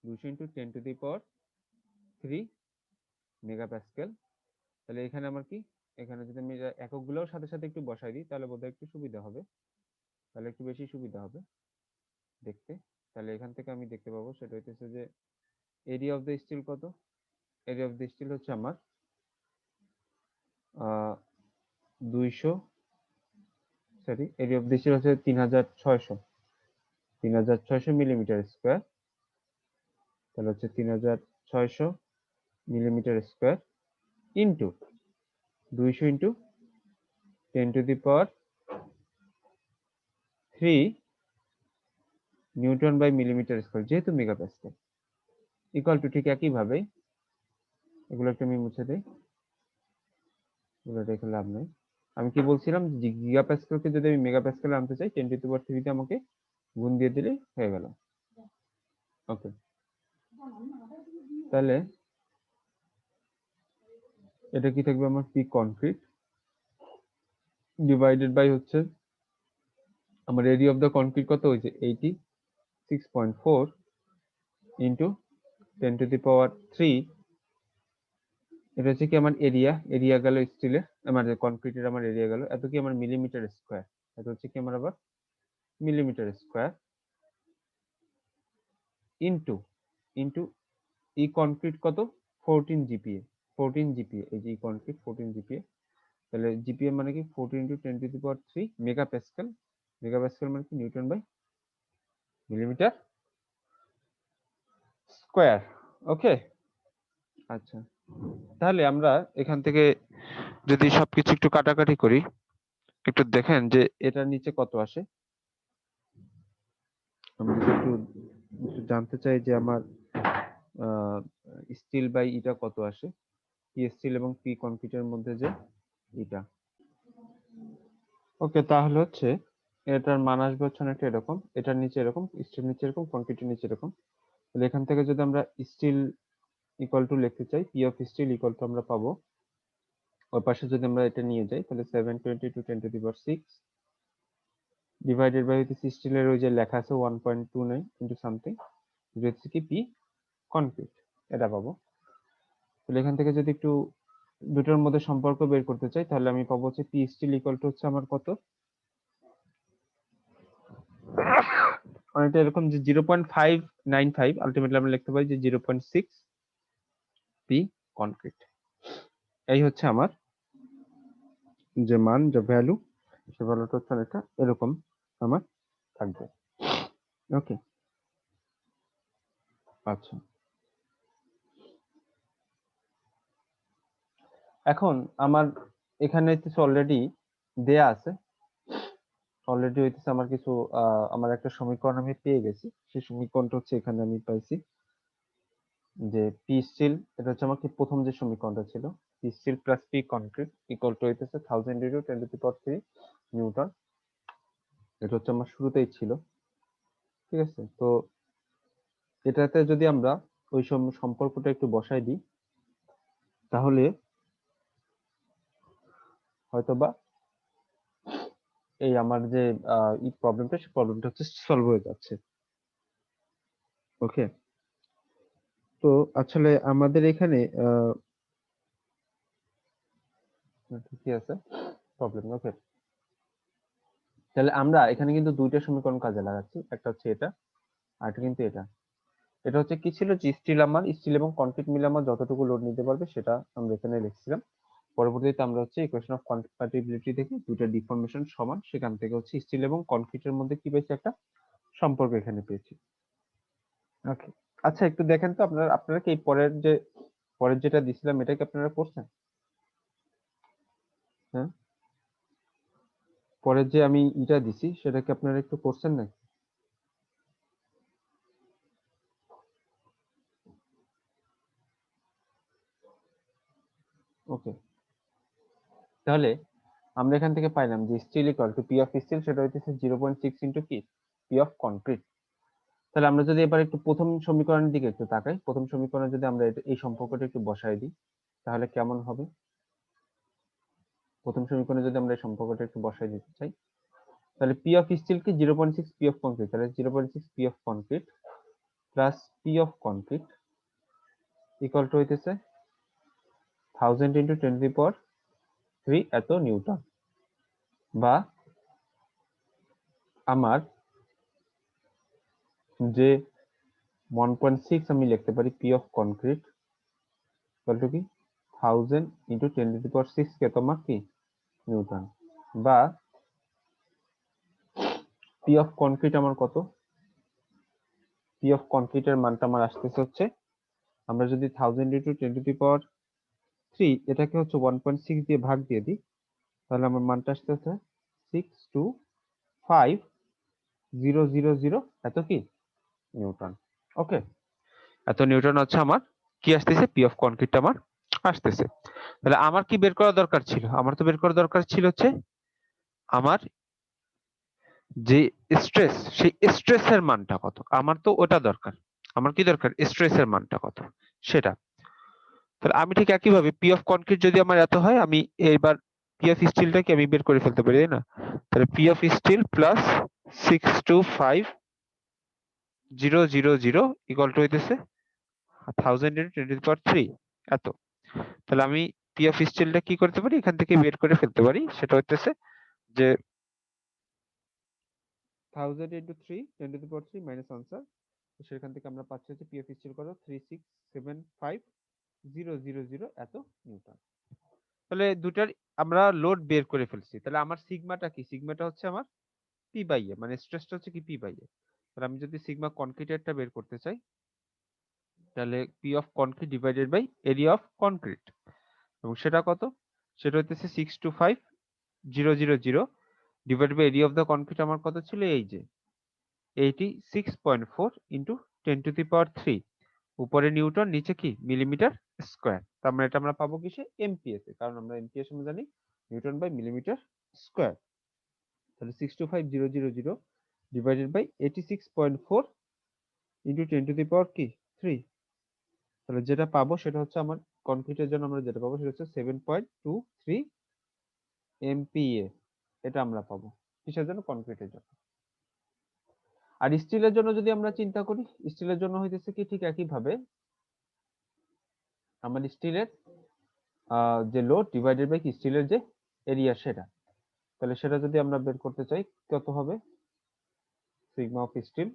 10⁻³ মেগাপ্যাসকেল। তাহলে এখানে আমার কি, এখানে যদি আমি এককগুলোর সাথে সাথে একটু বসাই দিই তাহলে বোধহয় একটু সুবিধা হবে, তাহলে একটু বেশি সুবিধা হবে দেখতে। তাহলে এখান থেকে আমি দেখতে পাবো সেটা হইতেছে যে এরিয়া অফ দ্য স্টিল কত, এরিয়া অফ দ্য স্টিল হচ্ছে আমার 200, sorry area of the steel হচ্ছে 3600 মিলিমিটার স্কোয়ার। তাহলে হচ্ছে 3600 millimetre square into 200 into 10⁻³ newton by millimetre square, যেহেতু মেগাপ্যাসকেল, ইকুয়াল টু ঠিক একইভাবে এগুলো একটু আমি মুছে দিই, এগুলো রেখে লাভ নেই। আমি কি বলছিলাম, যে গিগাপ্যাসকেলকে যদি আমি মেগাপ্যাসকেলে আনতে চাই 10⁻³ তে আমাকে গুণ দিয়ে দিলে হয়ে গেল। ওকে, তাহলে এটা কি থাকবে আমার, পি কনক্রিট ডিভাইডেড বাই হচ্ছে আমার এরিয়া অফ দ্য কনক্রিট কত হয়েছে 86.4 ইন্টু 10⁻³ এটা হচ্ছে কি আমার এরিয়া, এরিয়া গেল স্টিলের, আমার কনক্রিটের আমার এরিয়া গেল, এত কি আমার মিলিমিটার স্কোয়ার, এত হচ্ছে কি আমার আবার মিলিমিটার স্কোয়ার ইন্টু ইন্টু ই কনক্রিট কত 14 জিপিএ, 14 জিপিএ, এই যে ই কনক্রিট 14 জিপিএ। তাহলে জিপিএ মানে কি 14 ইন্টু 10⁻³ মেগাপ্যাসকেল, মেগাপ্যাসকেল মানে কি নিউটন বাই মিলিমিটার স্কোয়ার। ওকে, আচ্ছা, তাহলে আমরা এখান থেকে যদি সবকিছু একটু কাটাকাটি করি, একটু দেখেন যে এটার নিচে কত আসে। আমি যদি একটু জানতে চাই যে আমার স্টিল বাই ইটা কত আসে, পি স্টিল এবং পি কনক্রিটের মধ্যে যে ইটা। ওকে, তাহলে হচ্ছে এটার মান আসবে হচ্ছে অনেকটা এরকম, এটার নিচে এরকম, স্টিল নিচে এরকম, কনক্রিটের নিচে এরকম। তাহলে এখান থেকে যদি আমরা স্টিল ইকুয়াল টু লিখতে চাই, P of steel equal to আমরা পাবো, ওই পাশে যদি আমরা এটা নিয়ে যাই তাহলে 720 × 10⁻6 ডিভাইডেড বাই হচ্ছে স্টিলের ওই যে লেখা আছে 1.29 ইন্টু সামথিং, হচ্ছে কি পি কনক্রিট, এটা পাবো। তাহলে এখান থেকে যদি একটু দুটোর মধ্যে সম্পর্ক বের করতে চাই তাহলে আমি পাবো হচ্ছে পি স্টিল ইকুয়াল টু হচ্ছে আমার কত, অনেকটা এরকম যে 0.595, আলটিমেটলি আমরা লিখতে পারি যে 0.6 পি কনক্রিট। এই হচ্ছে আমার যে মান, যে ভ্যালু, সে ভ্যালুটা হচ্ছে অনেকটা এরকম আমার থাকবে। ওকে, আচ্ছা, এখন আমার এখানে হচ্ছে অলরেডি দেয়া আছে, অলরেডি হইতেছে আমার কিছু আমার একটা সমীকরণ আমি পেয়ে গেছি, সেই সমীকরণটা হচ্ছে এখানে আমি পাইছি যে পি স্টিল, এটা হচ্ছে আমার কি প্রথম যে সমীকরণটা ছিল, P steel plus P concrete equal to হইতেছে 1000 × 10⁻³ নিউটন, এটা হচ্ছে আমার শুরুতেই ছিল। ঠিক আছে, তো এটাতে যদি আমরা ওই সম্পর্কটা একটু বসাই দিই তাহলে হয়তোবা এই আমার যে এই প্রবলেমটা, সেই প্রবলেমটা হচ্ছে সলভ হয়ে যাচ্ছে। ওকে, তো আসলে আমাদের এখানে ঠিকই আছে প্রবলেম। ওকে, তাহলে আমরা এখানে কিন্তু দুইটা সমীকরণ কাজে লাগাচ্ছি, একটা হচ্ছে এটা আর একটা কিন্তু এটা। এটা হচ্ছে কি ছিল, যে স্টিল এবং কনক্রিট মিলে আমার যতটুকু লোড নিতে পারবে সেটা আমরা এখানে লিখছিলাম। পরবর্তীতে আমরা হচ্ছে ইকুয়েশন অফ কম্প্যাটিবিলিটি থেকে দুটো ডিফর্মেশন সমান, সেখান থেকে হচ্ছে স্টিল এবং কনক্রিটের মধ্যে কি পেয়েছি, একটা সম্পর্ক এখানে পেয়েছি। ওকে, আচ্ছা একটু দেখেন তো আপনারা আপনারা কি পরের যেটা দিছিলাম এটা কি আপনারা করছেন? হ্যাঁ, পরের যে আমি এটা দিছি সেটা কি আপনারা একটু করছেন নাকি? ওকে, তাহলে আমরা এখান থেকে পাইলাম যে steel equal to P of steel, সেটা হইতেছে 0.6 ইন্টু কি পি অফ কনক্রিট। তাহলে আমরা যদি এবার একটু প্রথম সমীকরণের দিকে একটু তাকাই, প্রথম সমীকরণে যদি আমরা এই সম্পর্কটা একটু বসাই দিই তাহলে কেমন হবে? প্রথম সমীকরণে যদি আমরা এই সম্পর্কটা একটু বসাই দিতে চাই তাহলে পি অফ স্টিল কি 0.6 পি অফ কংক্রিট, তাহলে 0.6 P of concrete plus P of concrete equal to হইতেছে 1000 ইন্টু 10⁻³ এত নিউটন, বা আমার যে 1.6 আমি লিখতে পারি P of concrete equal to কি 1000 ইন্টু 10⁻⁶ কে তোমার কি নিউটন, বা পি অফ কংক্রিট আমার কত, পি অফ কংক্রিটের মানটা আমার আসতেছে হচ্ছে, আমরা যদি 1000 ইন্টু 10⁻³ এটাকে হচ্ছে 1.6 দিয়ে ভাগ দিয়ে দিই, তাহলে আমার মানটা আসতেছে 625,000 এত কি নিউটন। ওকে, এত নিউটন হচ্ছে আমার কি আসতেছে, পি অফ কনক্রিট আমার আসতেছে। তাহলে আমার কি বের করা দরকার ছিল, আমার তো বের করা দরকার ছিল হচ্ছে আমার যে স্ট্রেস, সেই স্ট্রেসের মানটা কত, আমার তো ওটা দরকার। আমার কি দরকার, স্ট্রেসের মানটা কত সেটা। তাহলে আমি ঠিক একইভাবে পি অফ কনক্রিট যদি আমার এত হয়, আমি এইবার পি অফ স্টিলটাকে আমি বের করে ফেলতে পারি, তাই না? তাহলে P of steel plus 625,000 equal to হইতেছে 1000 ইন্টু 10⁻³ এত। তাহলে আমি পি অফ স্টিলটা কি করতে পারি, এখান থেকে বের করে ফেলতে পারি, সেটা হইতেছে যে 1000 ইন্টু 3 10⁻³ মাইনাস আনসার, সেখান থেকে আমরা পাচ্ছি হচ্ছে পি অফ স্টিল কত 3675000 এত নিউটন। তাহলে দুটার আমরা লোড বের করে ফেলছি। তাহলে আমার সিগমাটা কি, সিগমাটা হচ্ছে আমার পি বাই এ, মানে স্ট্রেসটা হচ্ছে কি পি বাই এ। তাহলে আমি যদি সিগমা কনক্রিটেরটা বের করতে চাই, তাহলে P of concrete divided by area of concrete, এবং সেটা কত, সেটা হচ্ছে 625,000 divide by area of the concrete আমার কত ছিল, এই যে 86.4 ইন্টু 10⁻³ উপরে নিউটন নিচে কি মিলিমিটার স্কোয়ার। তার মানে এটা আমরা পাবো কিসে, এমপিএস এ, কারণ আমরা এমপিএস আমরা জানি নিউটন বাই মিলিমিটার স্কোয়ার। তাহলে 625,000 ডিভাইডেড বাই 86.4 ইন্টু 10⁻³ তাহলে যেটা পাবো সেটা হচ্ছে আমার কনক্রিটের জন্য আমরা যেটা পাবো সেটা হচ্ছে 7.23 এমপিএ, এটা আমরা পাবো কিসের জন্য, কনক্রিটের জন্য। আর স্টিলের জন্য যদি আমরা চিন্তা করি, স্টিলের জন্য হইতেছে কি ঠিক একই ভাবে আমার স্টিলের যে লোড ডিভাইডেড বাই স্টিলের যে এরিয়া সেটা। তাহলে সেটা যদি আমরা বের করতে চাই কত হবে, সিগমা অফ স্টিল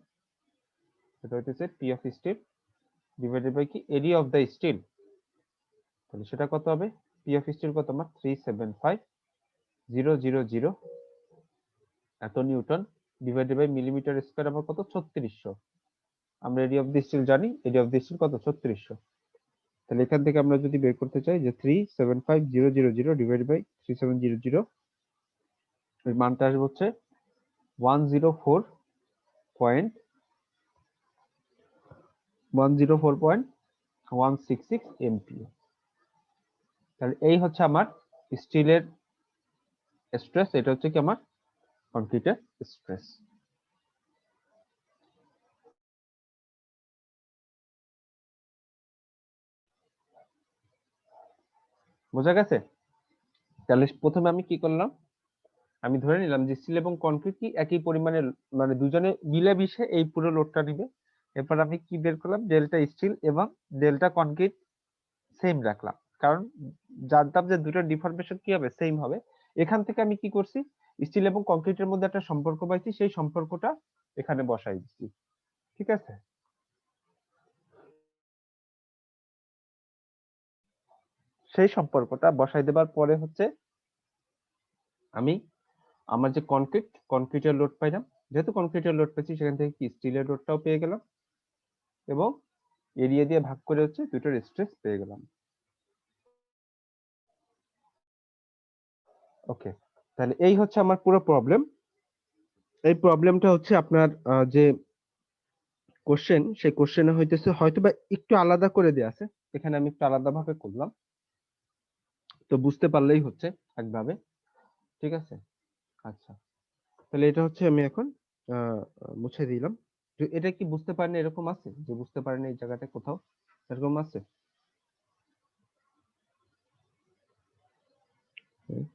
এটা হইতেছে P of steel divided by কি এরিয়া অফ দ্য স্টিল, তাহলে সেটা কত হবে, পি অফ স্টিল কত আমার 375,000 এত newton divided by millimetre square আমার কত 3600, আমরা এরিয়া অফ দ্য স্টিল জানি, এরিয়া অফ দ্য স্টিল কত 3600। তাহলে এখান থেকে আমরা যদি বের করতে চাই যে 375,000 ডিভাইড বাই 3700, এর মানটা আসবে হচ্ছে 104.166 এমপিএ। তাহলে এই হচ্ছে আমার স্টিলের স্ট্রেস, এটা হচ্ছে কি আমার কনক্রিটের স্ট্রেস। বোঝা গেছে? তাহলে প্রথমে আমি কি করলাম, আমি ধরে নিলাম যে স্টিল এবং কনক্রিট কি একই পরিমাণে, মানে দুজনে মিলেমিশে এই পুরো লোডটা নিবে। এরপর আমি কি বের করলাম, ডেল্টা স্টিল এবং ডেল্টা কনক্রিট সেম রাখলাম, কারণ জানতাম যে দুটোর ডিফরমেশন কি হবে, সেম হবে। এখান থেকে আমি কি করছি, স্টিল এবং কংক্রিটের মধ্যে একটা সম্পর্ক পাইছি, সেই সম্পর্কটা এখানে বসাই দিচ্ছি। ঠিক আছে, সেই সম্পর্কটা বসাই দেবার পরে হচ্ছে আমি আমার যে কনক্রিটের লোড পাইলাম, যেহেতু কনক্রিটের লোড পেয়েছি সেখান থেকে কি স্টিলের লোডটাও পেয়ে গেলাম, এবং এরিয়া দিয়ে ভাগ করে হচ্ছে দুটোর স্ট্রেস পেয়ে গেলাম। ওকে, তাহলে এই হচ্ছে আমার পুরো প্রবলেম। এই প্রবলেমটা হচ্ছে আপনার যে কোশ্চেন, সেই কোশ্চেনে হইতেছে হয়তো বা একটু আলাদা করে দেয়া আছে, এখানে আমি একটু আলাদা ভাবে করলাম, তো বুঝতে পারলেই হচ্ছে একভাবে। ঠিক আছে, আচ্ছা, তাহলে এটা হচ্ছে আমি এখন আহ, মুছে দিলাম। তো এটা কি বুঝতে পারেন এরকম আছে, যে বুঝতে পারেন এই জায়গাটা কোথাও এরকম আছে? হুম।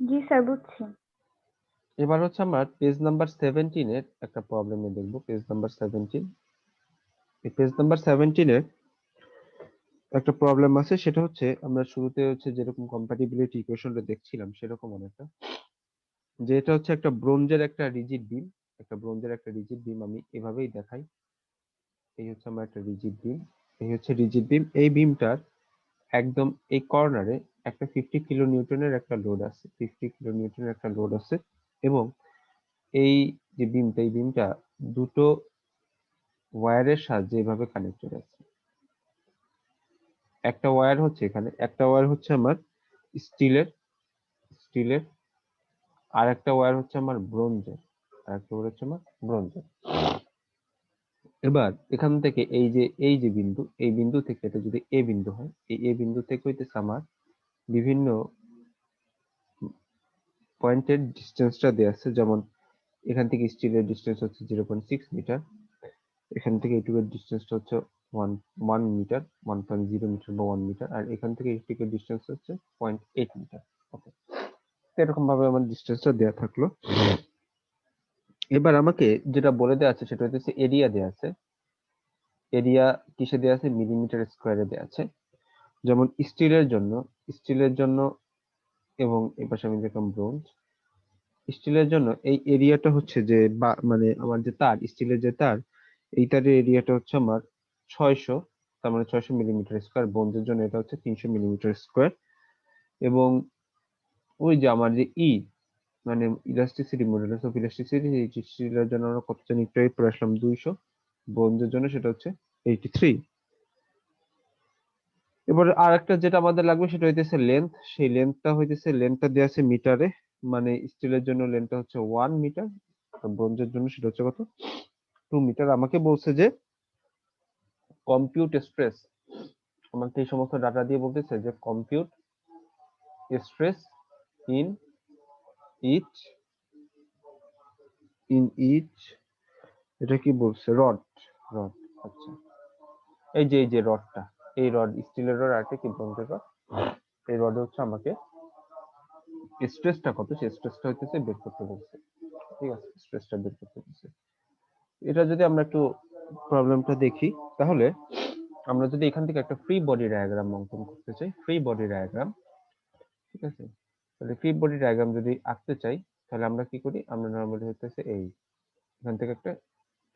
জি স্যার, বুঝছি। এবার হচ্ছে আমার পেজ নাম্বার 17 এর একটা প্রবলেমে দেখবো। পেজ নাম্বার 17, এই পেজ নাম্বার 17 এর একটা প্রবলেম আছে, সেটা হচ্ছে আমরা শুরুতে হচ্ছে যেরকম কম্প্যাটিবিলিটি ইকুয়েশনটা দেখছিলাম সেরকম অনেকটা, যে এটা হচ্ছে একটা ব্রোঞ্জের একটা রিজিড বিম, একটা ব্রোঞ্জের একটা রিজিড বিম আমি এভাবেই দেখাই। এই হচ্ছে আমার একটা রিজিড বিম, এই হচ্ছে রিজিড বিম। এই বিমটার একদম এই কর্নারে একটা 50 কিলো নিউটনের একটা লোড আছে, 50 কিলো নিউটনের একটা লোড আছে, এবং এই যে বিমটা, এই বিমটা দুটো ওয়্যারের সাহায্যে এভাবে কানেক্টেড আছে। একটা ওয়্যার হচ্ছে এখানে, একটা ওয়্যার হচ্ছে আমার স্টিলের স্টিলের আর একটা ওয়্যার হচ্ছে আমার ব্রোঞ্জের, আর একটা ওয়্যার হচ্ছে আমার ব্রোঞ্জের। এবার এখান থেকে এই যে বিন্দু, এই বিন্দু থেকে এটা যদি এ বিন্দু হয়, এই এ বিন্দু থেকে হইতেছে আমার বিভিন্ন পয়েন্টের ডিস্টেন্সটা দেওয়া আছে। যেমন এখান থেকে স্টিলের ডিস্টেন্স হচ্ছে 0.6 মিটার, এখান থেকে এইটুকুর ডিস্টেন্সটা হচ্ছে 1 মিটার, 1.0 মিটার বা 1 মিটার, আর এখান থেকে এইটুকুর ডিস্টেন্স হচ্ছে 0.8 মিটার। ওকে, এরকম ভাবে আমার ডিস্টেন্সটা দেওয়া থাকলো। এবার আমাকে যেটা বলে দেওয়া আছে সেটা হচ্ছে এরিয়া দেওয়া আছে। এরিয়া কিসে দেওয়া আছে? মিলিমিটার স্কোয়ারে দেওয়া আছে। যেমন স্টিলের জন্য এবং এই পাশে আমি দেখলাম ব্রোঞ্জ, স্টিলের জন্য এই এরিয়াটা হচ্ছে যে মানে আমার যে তার, স্টিলের যে তার, এই তারের এরিয়াটা হচ্ছে আমার 600, তার মানে 600 মিলিমিটার স্কোয়ার। ব্রোঞ্জের জন্য এটা হচ্ছে 300 মিলিমিটার স্কোয়ার। এবং ওই যে আমার যে মানে ইলাস্টিসিটি, মডুলাস অফ ইলাস্টিসিটি, এই স্টিলের জন্য আমরা কত জানি একটু পড়ে আসলাম 200, ব্রোঞ্জের জন্য সেটা হচ্ছে 83। এবার আর একটা যেটা আমাদের লাগবে সেটা হইতেছে লেন্থ। সেই লেন্থটা দেওয়া আছে মিটারে, মানে স্টিলের জন্য লেন্থটা হচ্ছে 1 মিটার, ব্রোঞ্জের জন্য সেটা হচ্ছে কত? 2 মিটার। আমাকে বলছে যে কম্পিউট স্ট্রেস, আমাকে এই সমস্ত ডাটা দিয়ে বলতেছে যে compute stress in each each এটা কি বলছে? রড। রড, আচ্ছা। এই যে রডটা, এই রড স্টিলের রড আর কি ব্রোঞ্জের রড, এই রডে হচ্ছে আমাকে স্ট্রেসটা কত, সেই স্ট্রেসটা হইতেছে বের করতে বলছে। ঠিক আছে, স্ট্রেসটা বের করতে বলছে। এটা যদি আমরা একটু প্রবলেমটা দেখি, তাহলে আমরা যদি এখান থেকে একটা ফ্রি বডি ডায়াগ্রাম অঙ্কন করতে চাই, ফ্রি বডি ডায়াগ্রাম, ঠিক আছে, তাহলে ফ্রি বডি ডায়াগ্রাম যদি আঁকতে চাই, তাহলে আমরা কি করি? আমরা নর্মালি হইতেছে এই এখান থেকে একটা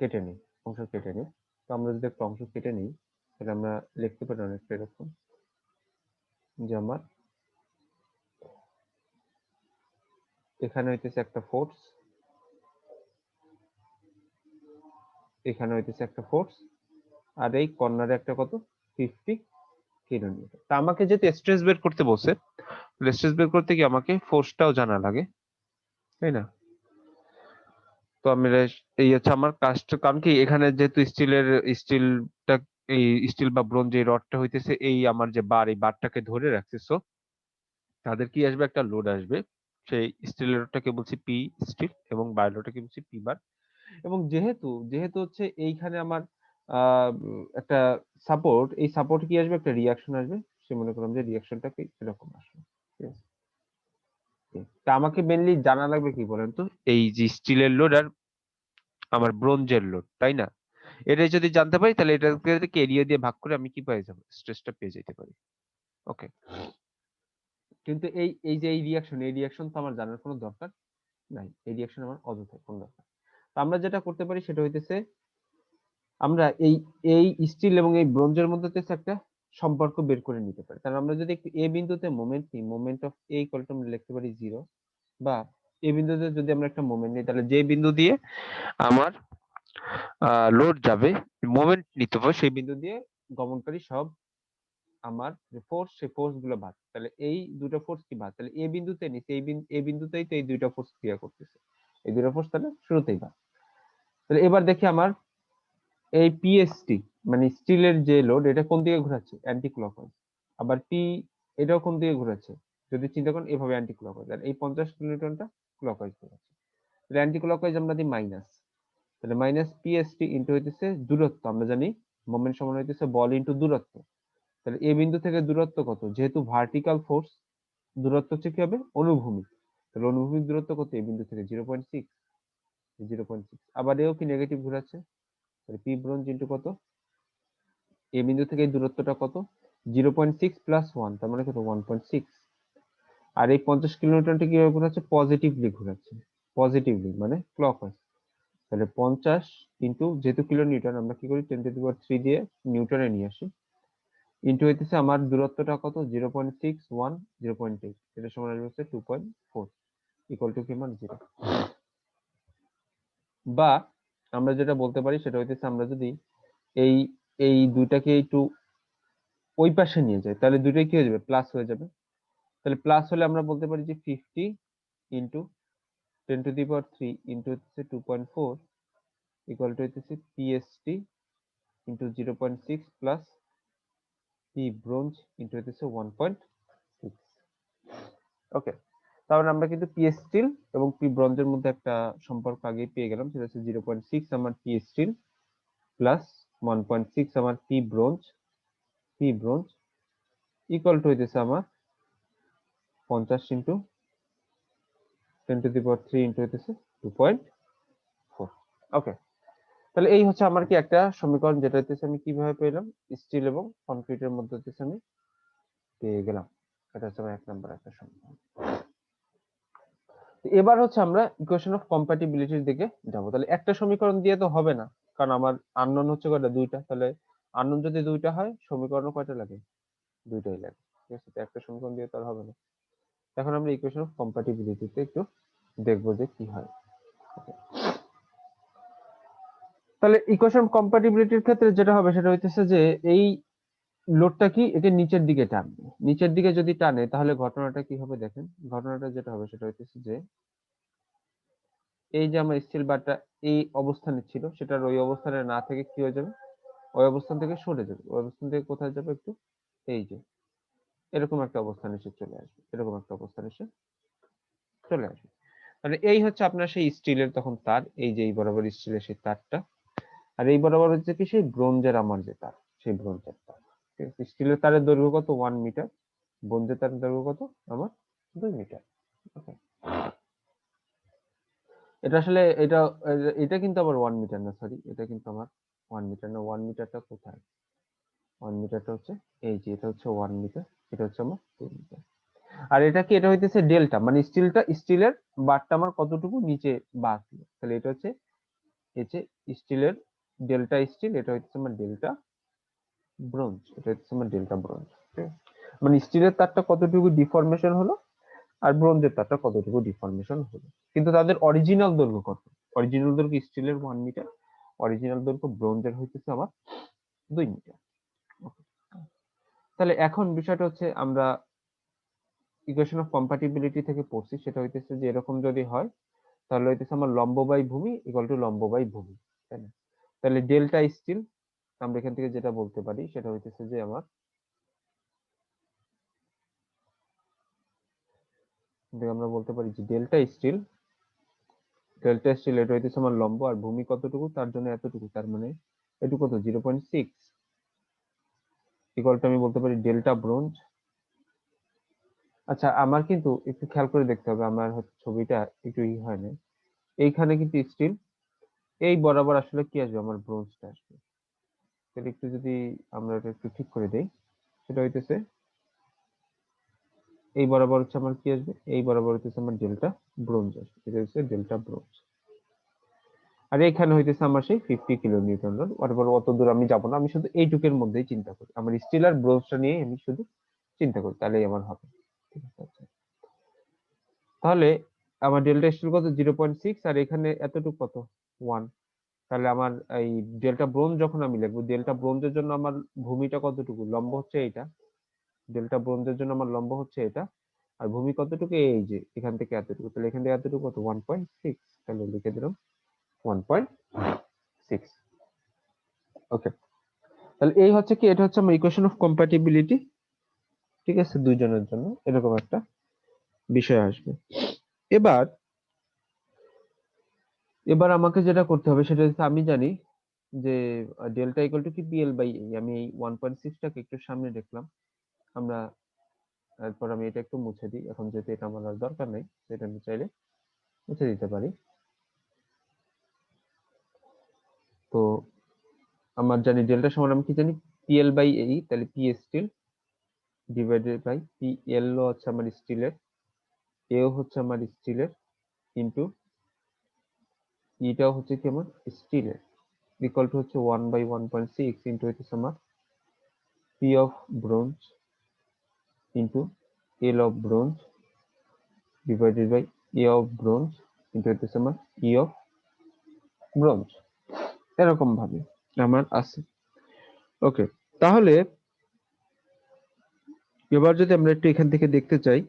কেটে নিই, অংশ কেটে নিই। তো আমরা যদি একটা অংশ কেটে নিই, তাহলে আমরা লিখতে পারি অনেকটা এরকম, যে আমার এখানে হইতেছে একটা ফোর্স, এখানে হইতেছে একটা ফোর্স, আর এই কর্নারে একটা কত, 50 কিলোমিটার। তা আমাকে যেহেতু স্ট্রেস বের করতে বলছে, স্ট্রেস বের করতে কি আমাকে ফোর্সটাও জানা লাগে, তাই না? তো আমি এই হচ্ছে আমার কাজটা, কারণ কি এখানে যেহেতু স্টিলটা, এই স্টিল বা ব্রোঞ্জ এই রডটা হইতেছে এই আমার যে বার, এই বারটাকে ধরে রাখছে। সো তাদের কি আসবে? একটা লোড আসবে। সেই স্টিলের রডটাকে বলছি পি স্টিল, এবং বার রডটাকে বলছি পি বার। এবং যেহেতু যেহেতু হচ্ছে এইখানে আমার একটা সাপোর্ট, এই সাপোর্ট কি আসবে? একটা রিয়াকশন আসবে। সে মনে করলাম যে রিয়াকশনটা কি এরকম আসবে। ঠিক আছে, তা আমাকে মেনলি জানা লাগবে কি বলেন তো? এই যে স্টিলের লোড আর আমার ব্রোঞ্জের লোড, তাই না? এটাই যদি জানতে পারি, তাহলে এটাকে এরিয়া দিয়ে ভাগ করে আমি কি পেয়ে যাবো? স্ট্রেসটা পেয়ে যেতে পারি। ওকে, কিন্তু এই রিয়াকশন তো আমার জানার কোনো দরকার নাই, এই রিয়াকশন আমার অযথা কোনো দরকার। তো আমরা যেটা করতে পারি সেটা হইতেছে, আমরা এই এই স্টিল এবং এই ব্রোঞ্জের মধ্যে হচ্ছে একটা সম্পর্ক বের করে নিতে পারি। কারণ আমরা যদি একটু এ বিন্দুতে মোমেন্ট নিই, moment of A equal to আমরা লিখতে পারি 0, বা এ বিন্দুতে যদি আমরা একটা মোমেন্ট নিই, তাহলে যে বিন্দু দিয়ে আমার লোড যাবে, মোমেন্ট নিতে হবে, সেই বিন্দু দিয়ে গমনকারী সব আমার যে ফোর্স, সেই ফোর্স গুলো বাদ। তাহলে এই দুটো ফোর্স কি বাদ? তাহলে এ বিন্দুতে নিচ্ছে, এ বিন্দুতেই তো এই দুইটা ফোর্স ক্রিয়া করতেছে, এই দুটো ফোর্স তাহলে শুরুতেই বাদ। তাহলে এবার দেখি আমার এই পিএসটি মানে স্টিলের যে লোড, এটা কোন দিকে ঘোরাচ্ছে? Anti clockwise. আবার পি, এটাও কোন দিকে ঘোরাচ্ছে? যদি চিন্তা করেন এভাবে অ্যান্টি ক্লকওয়াইজ। আর এই 50 কিলোনিউটনটা ক্লকওয়াইজ ঘোরাচ্ছে। তাহলে অ্যান্টি ক্লকওয়াইজ আমরা দিই মাইনাস, তাহলে মাইনাস পিএসটি ইন্টু হইতেছে দূরত্ব। আমরা জানি মোমেন্ট সমান হইতেছে বল ইন্টু দূরত্ব। তাহলে এ বিন্দু থেকে দূরত্ব কত? যেহেতু ভার্টিক্যাল ফোর্স, দূরত্ব হচ্ছে কি হবে? অনুভূমিক। তাহলে অনুভূমিক দূরত্ব কত এই বিন্দু থেকে 0.6, 0.6। আবার এও কি নেগেটিভ ঘোরাচ্ছে, তাহলে পি ব্রোঞ্জ ইন্টু কত, এই বিন্দু থেকে এই দূরত্বটা কত 0.6 প্লাস 1, তার মানে কত 1.6। আর এই 50 কিলোনিউটনটা কিভাবে ঘোরাচ্ছে, পজিটিভলি ঘোরাচ্ছে, পজিটিভলি মানে ক্লকওয়াইজ। তাহলে 50 ইন্টু যেহেতু কিলো নিউটন, আমরা কি করি 10⁻³ দিয়ে নিউটনে নিয়ে আসি, ইন্টু হইতেছে আমার দূরত্বটা কত 0.61, 0.8, এটা সমান আসবে হচ্ছে 2.4 ইকুয়াল টু কি মান 0। বা আমরা যেটা বলতে পারি সেটা হইতেছে আমরা যদি এই এই দুইটাকে একটু ওই পাশে নিয়ে যাই, তাহলে দুইটাই কি হয়ে যাবে, প্লাস হয়ে যাবে। তাহলে প্লাস হলে আমরা বলতে পারি যে 50 ইন্টু 10⁻³ ইন্টু হচ্ছে 2.4 ইকুয়াল টু হইতেছে PST into 0.6 plus P bronze into হইতেছে 1.6। ওকে, তাহলে আমরা কিন্তু পি স্টিল এবং পি ব্রোঞ্জের মধ্যে একটা সম্পর্ক আগে পেয়ে গেলাম, সেটা হচ্ছে 0.6 আমার পি স্টিল প্লাস 1.6 আমার পি ব্রোঞ্জ ইকুয়াল টু হইতেছে আমার 50 ইন্টু 10⁻³ ইন্টু হইতেছে 2.4। ওকে, তাহলে এই হচ্ছে আমার কি একটা সমীকরণ, যেটা হইতেছে আমি কিভাবে পেলাম, স্টিল এবং কনক্রিটের মধ্যে হইতেছে আমি পেয়ে গেলাম। এটা হচ্ছে আমার 1 নম্বর একটা সমীকরণ। এবার হচ্ছে আমরা ইকুয়েশন অফ কম্প্যাটিবিলিটির দিকে যাব। তাহলে একটা সমীকরণ দিয়ে তো হবে না, কারণ আমার আননোন হচ্ছে কয়টা, দুইটা। তাহলে আননোন যদি দুইটা হয়, সমীকরণ কয়টা লাগে, দুইটাই লাগে। ঠিক আছে, তো একটা সমীকরণ দিয়ে তো আর হবে না। এখন আমরা ইকুয়েশন অফ কম্প্যাটিবিলিটিতে একটু দেখবো যে কি হয়। তাহলে ইকুয়েশন অফ কম্প্যাটিবিলিটির ক্ষেত্রে যেটা হবে সেটা হইতেছে যে এই লোডটা কি একে নিচের দিকে টানবে, নিচের দিকে যদি টানে তাহলে ঘটনাটা কি হবে দেখেন। ঘটনাটা যেটা হবে সেটা হইতেছে যে এই যে আমার স্টিল বারটা এই অবস্থানে ছিল, সেটার ওই অবস্থানে না থেকে কি হয়ে যাবে, ওই অবস্থান থেকে সরে যাবে। ওই অবস্থান থেকে কোথায় যাবে, একটু এই যে এরকম একটা অবস্থানে এসে চলে আসবে, এরকম একটা অবস্থানে এসে চলে আসবে। মানে এই হচ্ছে আপনার সেই স্টিলের তখন তার, এই যে এই বরাবর স্টিলের সেই তারটা, আর এই বরাবর হচ্ছে কি সেই ব্রোঞ্জের আমার যে তার, সেই ব্রোঞ্জের তার। ঠিক আছে, স্টিলের তারের দৈর্ঘ্য কত 1 মিটার, ব্রোঞ্জের তারের দৈর্ঘ্য কত আমার 2 মিটার। ওকে, এটা আসলে এটা এটা কিন্তু আবার 1 মিটার না, সরি, এটা কিন্তু আমার 1 মিটার না। 1 মিটারটা কোথায়, 1 মিটারটা হচ্ছে এই যে, এটা হচ্ছে 1 মিটার, এটা হচ্ছে আমার 2 মিটার। আর এটা কি, এটা হইতেছে ডেল্টা, মানে স্টিলের বারটা আমার কতটুকু নিচে বাঁকলো, তাহলে এটা হচ্ছে এই যে স্টিলের ডেল্টা স্টিল, এটা হচ্ছে আমার ডেল্টা ব্রোঞ্জ, এটা হচ্ছে আমার ডেল্টা ব্রোঞ্জ। মানে স্টিলের তারটা কতটুকু ডিফরমেশন হলো আর ব্রোঞ্জের তারটা কতটুকু ডিফরমেশন হলো, কিন্তু তাদের অরিজিনাল দৈর্ঘ্য কত, অরিজিনাল দৈর্ঘ্য স্টিলের 1 মিটার, অরিজিনাল দৈর্ঘ্য ব্রোঞ্জের হইতেছে আমার 2 মিটার। তাহলে এখন বিষয়টা হচ্ছে আমরা ইকুয়েশন অফ কম্প্যাটিবিলিটি থেকে পড়ছি, সেটা হইতেছে যে এরকম যদি হয় তাহলে হইতেছে আমার লম্ব বাই ভূমি ইকুয়াল টু লম্ব বাই ভূমি, তাই না? তাহলে ডেল্টা স্টিল আমরা এখান থেকে যেটা বলতে পারি সেটা হইতেছে যে আমার আমরা বলতে পারি যে ডেল্টা স্টিল এটা হইতেছে আমার লম্ব, আর ভূমি কতটুকু, তার জন্য এতটুকু, তার মানে এটুকু কত 0.6 ইকুয়াল টু আমি বলতে পারি ডেল্টা ব্রোঞ্জ। আচ্ছা, আমার কিন্তু একটু খেয়াল করে দেখতে হবে, আমার হচ্ছে ছবিটা একটু হয় না, এইখানে কিন্তু স্টিল, এই বরাবর আসলে কি আসবে, আমার ব্রোঞ্জটা আসবে। তাহলে একটু যদি আমরা এটা একটু ঠিক করে দেই, সেটা হইতেছে এই বরাবর হচ্ছে আমার কি আসবে, এই বরাবর হইতেছে আমার ডেল্টা ব্রোঞ্জ আসবে, এটা হচ্ছে ডেল্টা ব্রোঞ্জ। আর এখানে হইতেছে আমার সেই 50 কিলো নিউটন লোড। অথবা অত দূর আমি যাবো না, আমি শুধু এইটুকের মধ্যেই চিন্তা করি, আমার স্টিল আর ব্রোঞ্জটা নিয়ে আমি শুধু চিন্তা করি, তাহলেই আমার হবে। ঠিক আছে, আচ্ছা। তাহলে আমার ডেল্টা স্টিল কত 0.6, আর এখানে এতটুকু কত 1। তাহলে আমার এই ডেল্টা ব্রোঞ্জ যখন আমি লিখবো, ডেল্টা ব্রোঞ্জের জন্য আমার ভূমিটা কতটুকু, লম্ব হচ্ছে এইটা, ডেল্টা ব্রোঞ্জের জন্য আমার লম্ব হচ্ছে এটা, আর ভূমি কতটুকু এই যে এখান থেকে এতটুকু, তাহলে এখান থেকে এতটুকু কত 1.6, তাহলে লিখে দিলাম 1.6। ওকে, তাহলে এই হচ্ছে কি, এটা হচ্ছে আমার ইকুয়েশন অফ কম্প্যাটিবিলিটি। ঠিক আছে, দুইজনের জন্য এরকম একটা বিষয় আসবে। এবার এবার আমাকে যেটা করতে হবে সেটা হচ্ছে, আমি জানি যে ডেল্টা ইকুয়াল টু কি পিএল বাই এ। আমি এই 1.6টাকে একটু সামনে দেখলাম, আমরা এরপর আমি এটা একটু মুছে দিই, এখন যেহেতু এটা আমার আর দরকার নেই সেটা আমি চাইলে মুছে দিতে পারি। তো আমার জানি ডেল্টা সমান আমি কি জানি পিএল বাই এই, তাহলে P steel divided by PL হচ্ছে আমার স্টিলের, এও হচ্ছে আমার স্টিলের, ইন্টু ইটাও হচ্ছে কি আমার স্টিলের, ইকুয়াল টু হচ্ছে 1/1.6 ইন্টু হচ্ছে আমার P of bronze into L of bronze divided by A of bronze into হচ্ছে আমার ই অফ ব্রোঞ্জ, এরকম ভাবে আমার আছে। ওকে, তাহলে এবার যদি আমরা একটু এখান থেকে দেখতে চাই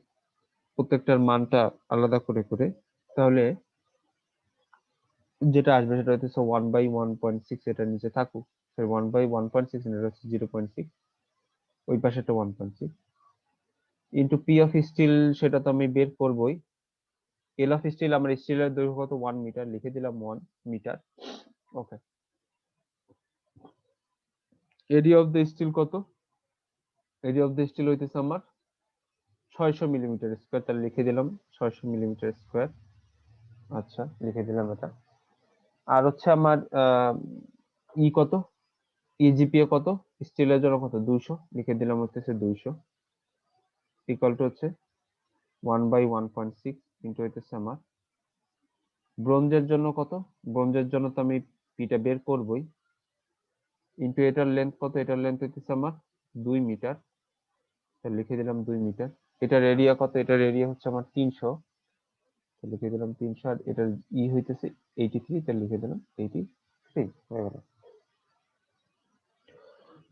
প্রত্যেকটার মানটা আলাদা করে করে, তাহলে যেটা আসবে সেটা হচ্ছে 1/1.6, এটা নিচে থাকুক, 1/1.6 এটা হচ্ছে 0.6, ওই পাশে একটা 1.6 ইন্টু পি অফ স্টিল, সেটা তো আমি বের করবই। এল অফ স্টিল, আমার স্টিলের দৈর্ঘ্য কত 1 মিটার, লিখে দিলাম 1 metre. Okay, area of the steel কত, এরিয়া অফ দ্য স্টিল হইতেছে আমার 600 মিলিমিটার স্কোয়ার, তাহলে লিখে দিলাম 600 মিলিমিটার স্কোয়ার। আচ্ছা, লিখে দিলাম এটা। আর হচ্ছে আমার ই কত, ইজিপিএ কত, স্টিলের জন্য কত 200, লিখে দিলাম হচ্ছে 200, ইকুয়াল টু হচ্ছে 1/1.6 ইন্টু হইতেছে আমার ব্রোঞ্জের জন্য কত, ব্রোঞ্জের জন্য তো আমি পিটা বের করবই, ইন্টু এটার লেন্থ কত, এটার লেন্থ হইতেছে আমার 2 মিটার, তাহলে লিখে দিলাম 2 মিটার। এটার এরিয়া কত, এটার এরিয়া হচ্ছে আমার 300, লিখে দিলাম 300, আর এটার ই হইতেছে 83, তাহলে লিখে দিলাম 83 হয়ে গেল।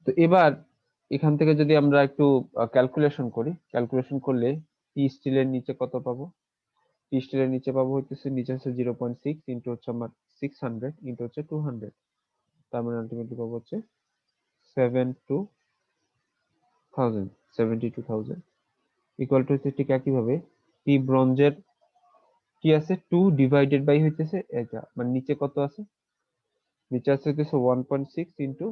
তো এবার এখান থেকে যদি আমরা একটু ক্যালকুলেশন করি, ক্যালকুলেশন করলে পি স্টিলের নিচে কত পাবো, পি স্টিলের নিচে পাবো হইতেছে, নিচে হচ্ছে 0.6 ইন্টু হচ্ছে আমার 600 ইন্টু হচ্ছে 200, তার মানে আলটিমেটলি পাবো হচ্ছে 72,000 ইকুয়াল টু হচ্ছে ঠিক একইভাবে পি ব্রোঞ্জের কি আছে 2 ডিভাইডেড বাই হইতেছে এটা, মানে নিচে কত আছে, নিচে আছে হইতেছে 1.6 ইন্টু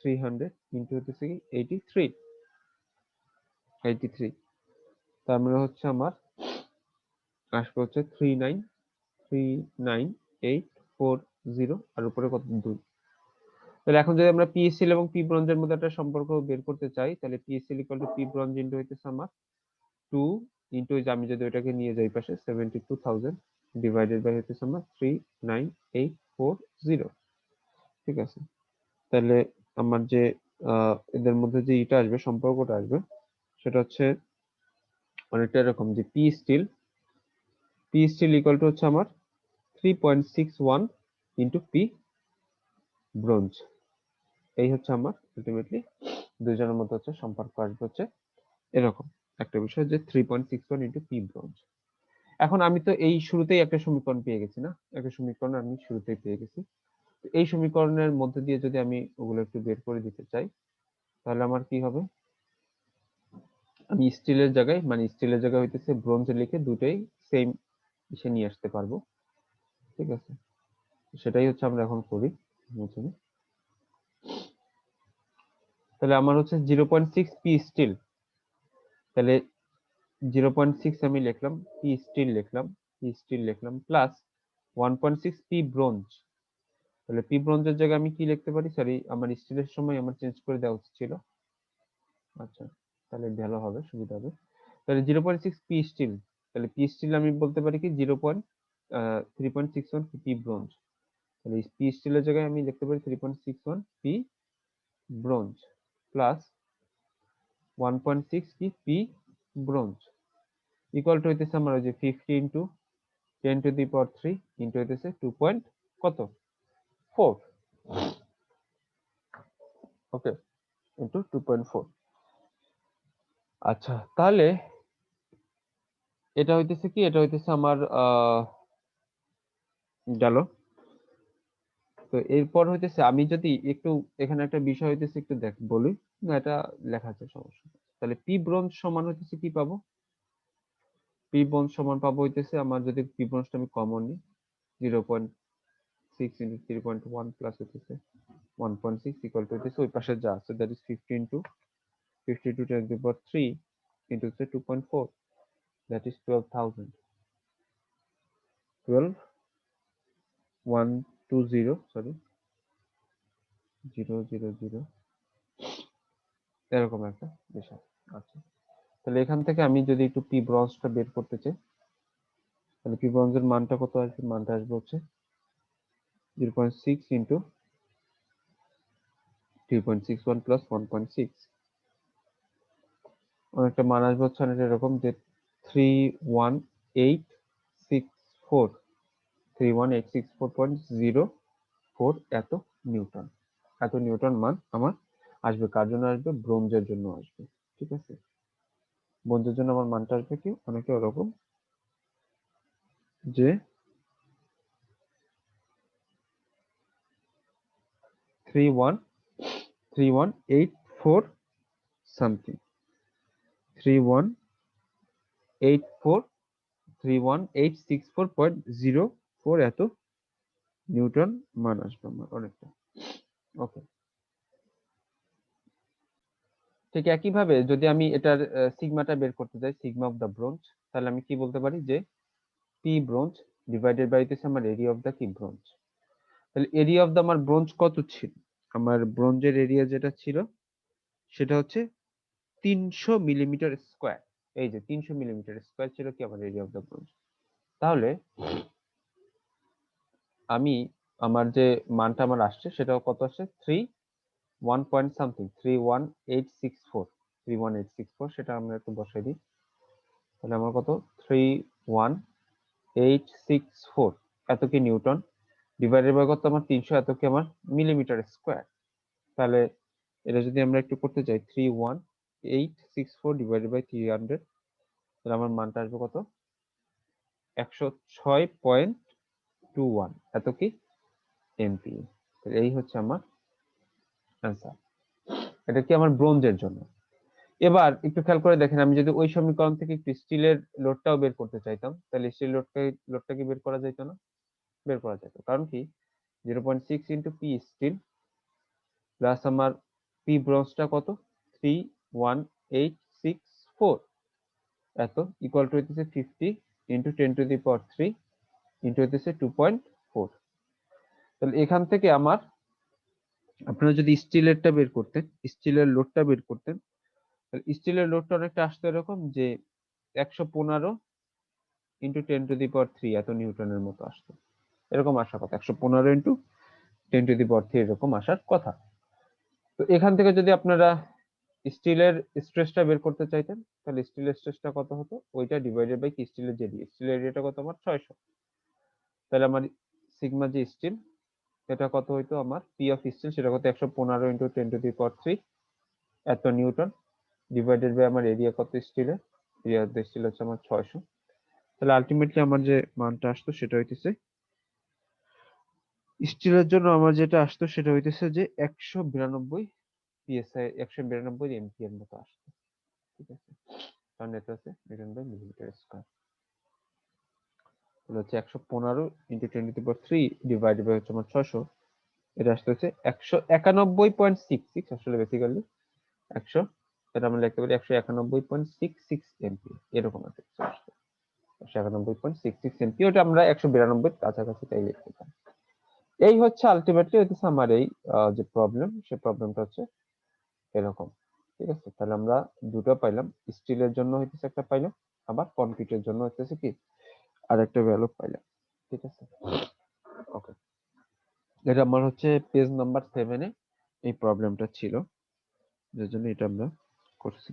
300 ইন্টু হইতেছে কি 83, তার মানে হচ্ছে আমার আসবে হচ্ছে 3939,840, আর উপরে কত 2। তাহলে এখন যদি আমরা পিএসএল এবং পি ব্রোঞ্জের মধ্যে একটা সম্পর্ক বের করতে চাই, তাহলে PSL equal to P bronze into হইতেছে আমার 2 ইন্টু আমি যদি ওটাকে নিয়ে যাই পাশে 72,000 ডিভাইডেড বাই হইতেছে আমার 39,840, ঠিক আছে। তাহলে আমার যে এদের মধ্যে যে এটা আসবে, সম্পর্কটা আসবে, সেটা হচ্ছে অনেকটা এরকম যে পি স্টিল ইকুয়াল টু হচ্ছে আমার 3.61 ইন্টু পি ব্রোঞ্জ, এই হচ্ছে আমার আলটিমেটলি দুইজনের মধ্যে হচ্ছে সম্পর্ক আসবে হচ্ছে এরকম একটা বিষয়, যে 3.61 ইন্টু পি ব্রোঞ্জ। এখন আমি তো এই শুরুতেই একটা সমীকরণ পেয়ে গেছি না, একটা সমীকরণ আমি শুরুতেই পেয়ে গেছি। এই সমীকরণের মধ্যে দিয়ে যদি আমি ওগুলো একটু বের করে দিতে চাই, তাহলে আমার কি হবে, আমি স্টিলের জায়গায়, মানে স্টিলের জায়গায় হইতেছে ব্রোঞ্জ লিখে দুটোই সেম এসে নিয়ে আসতে পারবো, ঠিক আছে। সেটাই হচ্ছে আমরা এখন করি। তাহলে আমার হচ্ছে 0.6 পি স্টিল, তাহলে 0.6 আমি লিখলাম, পি স্টিল লিখলাম, পি স্টিল লিখলাম প্লাস 1.6 পি ব্রোঞ্জ, তাহলে পি ব্রোঞ্জের জায়গায় আমি কি লিখতে পারি, সরি আমার স্টিলের সময় আমার চেঞ্জ করে দেওয়া উচিত ছিল, আচ্ছা তাহলে ভালো হবে, সুবিধা হবে। তাহলে 0.6 পি স্টিল, তাহলে পি স্টিল আমি বলতে পারি কি 3.61 পি ব্রোঞ্জ, তাহলে পি স্টিলের জায়গায় আমি লিখতে পারি 3.61 পি ব্রোঞ্জ প্লাস 1.6 কি পি ব্রোঞ্জ, ইকুয়াল টু হইতেছে আমার ওই যে 50 into 10 to the power 3 into হইতেছে 2 পয়েন্ট কত 4, ওকে, ইন্টু 2.4। আচ্ছা, তাহলে এটা হইতেছে কি, এটা হইতেছে আমার গেল। তো এরপর হইতেছে আমি যদি একটু এখানে একটা বিষয় হইতেছে একটু দেখ বলি, না এটা লেখা আছে সমস্যা নেই। তাহলে পি ব্রোঞ্জ সমান হইতেছে কি পাবো, পি ব্রোঞ্জ সমান পাবো হইতেছে আমার, যদি পি ব্রোঞ্জটা আমি কমন নিই 0.6 ইন্টু 3.1 প্লাস হইতেছে 1.6 ইকুয়াল টু হইতেছে ওই পাশে যা আছে, that is 50 into 50 to 10 to the power 3 into 2.4, that is 12,000. 12,120, sorry, 000 এরকম একটা বিষয়। আচ্ছা, তাহলে এখান থেকে আমি যদি একটু পি ব্রঞ্জটা বের করতে চাই, তাহলে পি ব্রঞ্জের মানটা কত আসবে? মানটা আসবে হচ্ছে 0.6 ইন্টু 3.61 প্লাস 1.6, অনেকটা মান আসবে হচ্ছে অনেকটা এরকম যে 31864 31864.04 এত নিউটন। এত নিউটন মান আমার আসবে। কার জন্য আসবে? ব্রোঞ্জের জন্য আসবে। ঠিক আছে, ব্রোঞ্জের জন্য আমার মানটা আসবে কি অনেকে ওরকম যে 3184 সামথিং, 3184 এত নিউটন মান আসবে আমার অনেকটা। ওকে, ঠিক একইভাবে যদি আমি এটার সিগমাটা বের করতে চাই, সিগমা অফ দ্য ব্রোঞ্জ, তাহলে আমি কি বলতে পারি যে P bronze divided by this আমার এরিয়া অফ দ্য কি ব্রোঞ্জ। তাহলে এরিয়া অফ দ্য আমার ব্রোঞ্জ কত ছিল? আমার ব্রোঞ্জের এরিয়া যেটা ছিল সেটা হচ্ছে 300 মিলিমিটার স্কোয়ার। এই যে 300 মিলিমিটার স্কোয়ার ছিল কি আমার এরিয়া অফ দ্য ব্রোঞ্জ। তাহলে আমি আমার যে মানটা আমার আসছে সেটা কত আসছে? 1 পয়েন্ট সামথিং, 31864, সেটা আমরা একটু বসাই দিই। তাহলে আমার কত? 31864 এত কি নিউটন, ডিভাইডেড বাই কত আমার 300, এত কি আমার মিলিমিটার স্কোয়ার। তাহলে এটা যদি আমরা একটু করতে চাই 31864 ডিভাইডেড বাই 300, তাহলে আমার মানটা আসবে কত? 106.21 এত কি এমপিএ। এই হচ্ছে আমার অ্যান্সার। এটা কি আমার ব্রোঞ্জের জন্য। এবার একটু খেয়াল করে দেখেন, আমি যদি ওই সমীকরণ থেকে একটু স্টিলের লোডটাও বের করতে চাইতাম, তাহলে স্টিল লোডটা কি বের করা যেত না? বের করা যেত। কারণ কি 0.6 ইন্টু পি স্টিল প্লাস আমার পি ব্রোঞ্জটা কত? 31864 এত ইকুয়াল টু হইতেছে 50 ইন্টু 10⁻³ ইন্টু হইতেছে 2.4। তাহলে এখান থেকে আমার, আপনারা যদি স্টিলেরটা বের করতেন, স্টিলের লোডটা বের করতেন, তাহলে স্টিলের লোডটা অনেকটা আসতো এরকম যে 115 ইন্টু 10⁻³ এত নিউটনের মতো আসতো। এরকম আসার কথা, 115 ইন্টু 10⁻³ এরকম আসার কথা। তো এখান থেকে যদি আপনারা স্টিলের স্ট্রেসটা বের করতে চাইতেন, তাহলে স্টিলের স্ট্রেসটা কত হতো? ওইটা ডিভাইডেড বাই কি স্টিলের যে এরিয়া, স্টিলের এরিয়াটা কত আমার? 600। তাহলে আমার সিগমা যে স্টিল এটা কত হইতো? আমার পি অফ স্টিল সেটা কত? 115 ইন্টু 10⁻³ এত নিউটন ডিভাইডেড বাই আমার এরিয়া কত স্টিলের? এরিয়া অফ দ্য স্টিল হচ্ছে আমার 600। তাহলে আলটিমেটলি আমার যে মানটা আসতো সেটা হইতেছে, স্টিলের জন্য আমার যেটা আসতো সেটা হইতেছে যে 192 পিএসআই, 192 এমপি এর মতো আসতো। ঠিক আছে, কারণ এটা হচ্ছে নিউটন বাই মিলিমিটার স্কয়ার। তাহলে হচ্ছে 115 ইন্টু 10⁻³ ডিভাইডেড বাই হচ্ছে আমার 600, এটা আসতে হচ্ছে 191.66, আসলে বেসিক্যালি 100, এটা আমরা লিখতে পারি 191.66 এমপি, এরকম একটা কিছু আসছে। 191.66 এমপি, ওটা আমরা 192 কাছাকাছি তাই লিখতে পারি। এই হচ্ছে আলটিমেটলি হচ্ছে আমার এই যে প্রবলেম, সেই প্রবলেমটা হচ্ছে এরকম। ঠিক আছে, তাহলে আমরা দুটো পাইলাম, স্টিলের জন্য হইতেছে একটা পাইলাম, আবার কনক্রিটের জন্য হইতেছে কি আরেকটা ভ্যালু পাইলাম। ঠিক আছে, ওকে, এটা আমার হচ্ছে পেজ নাম্বার 7 এ এই প্রবলেমটা ছিল, যার জন্য এটা আমরা করছি।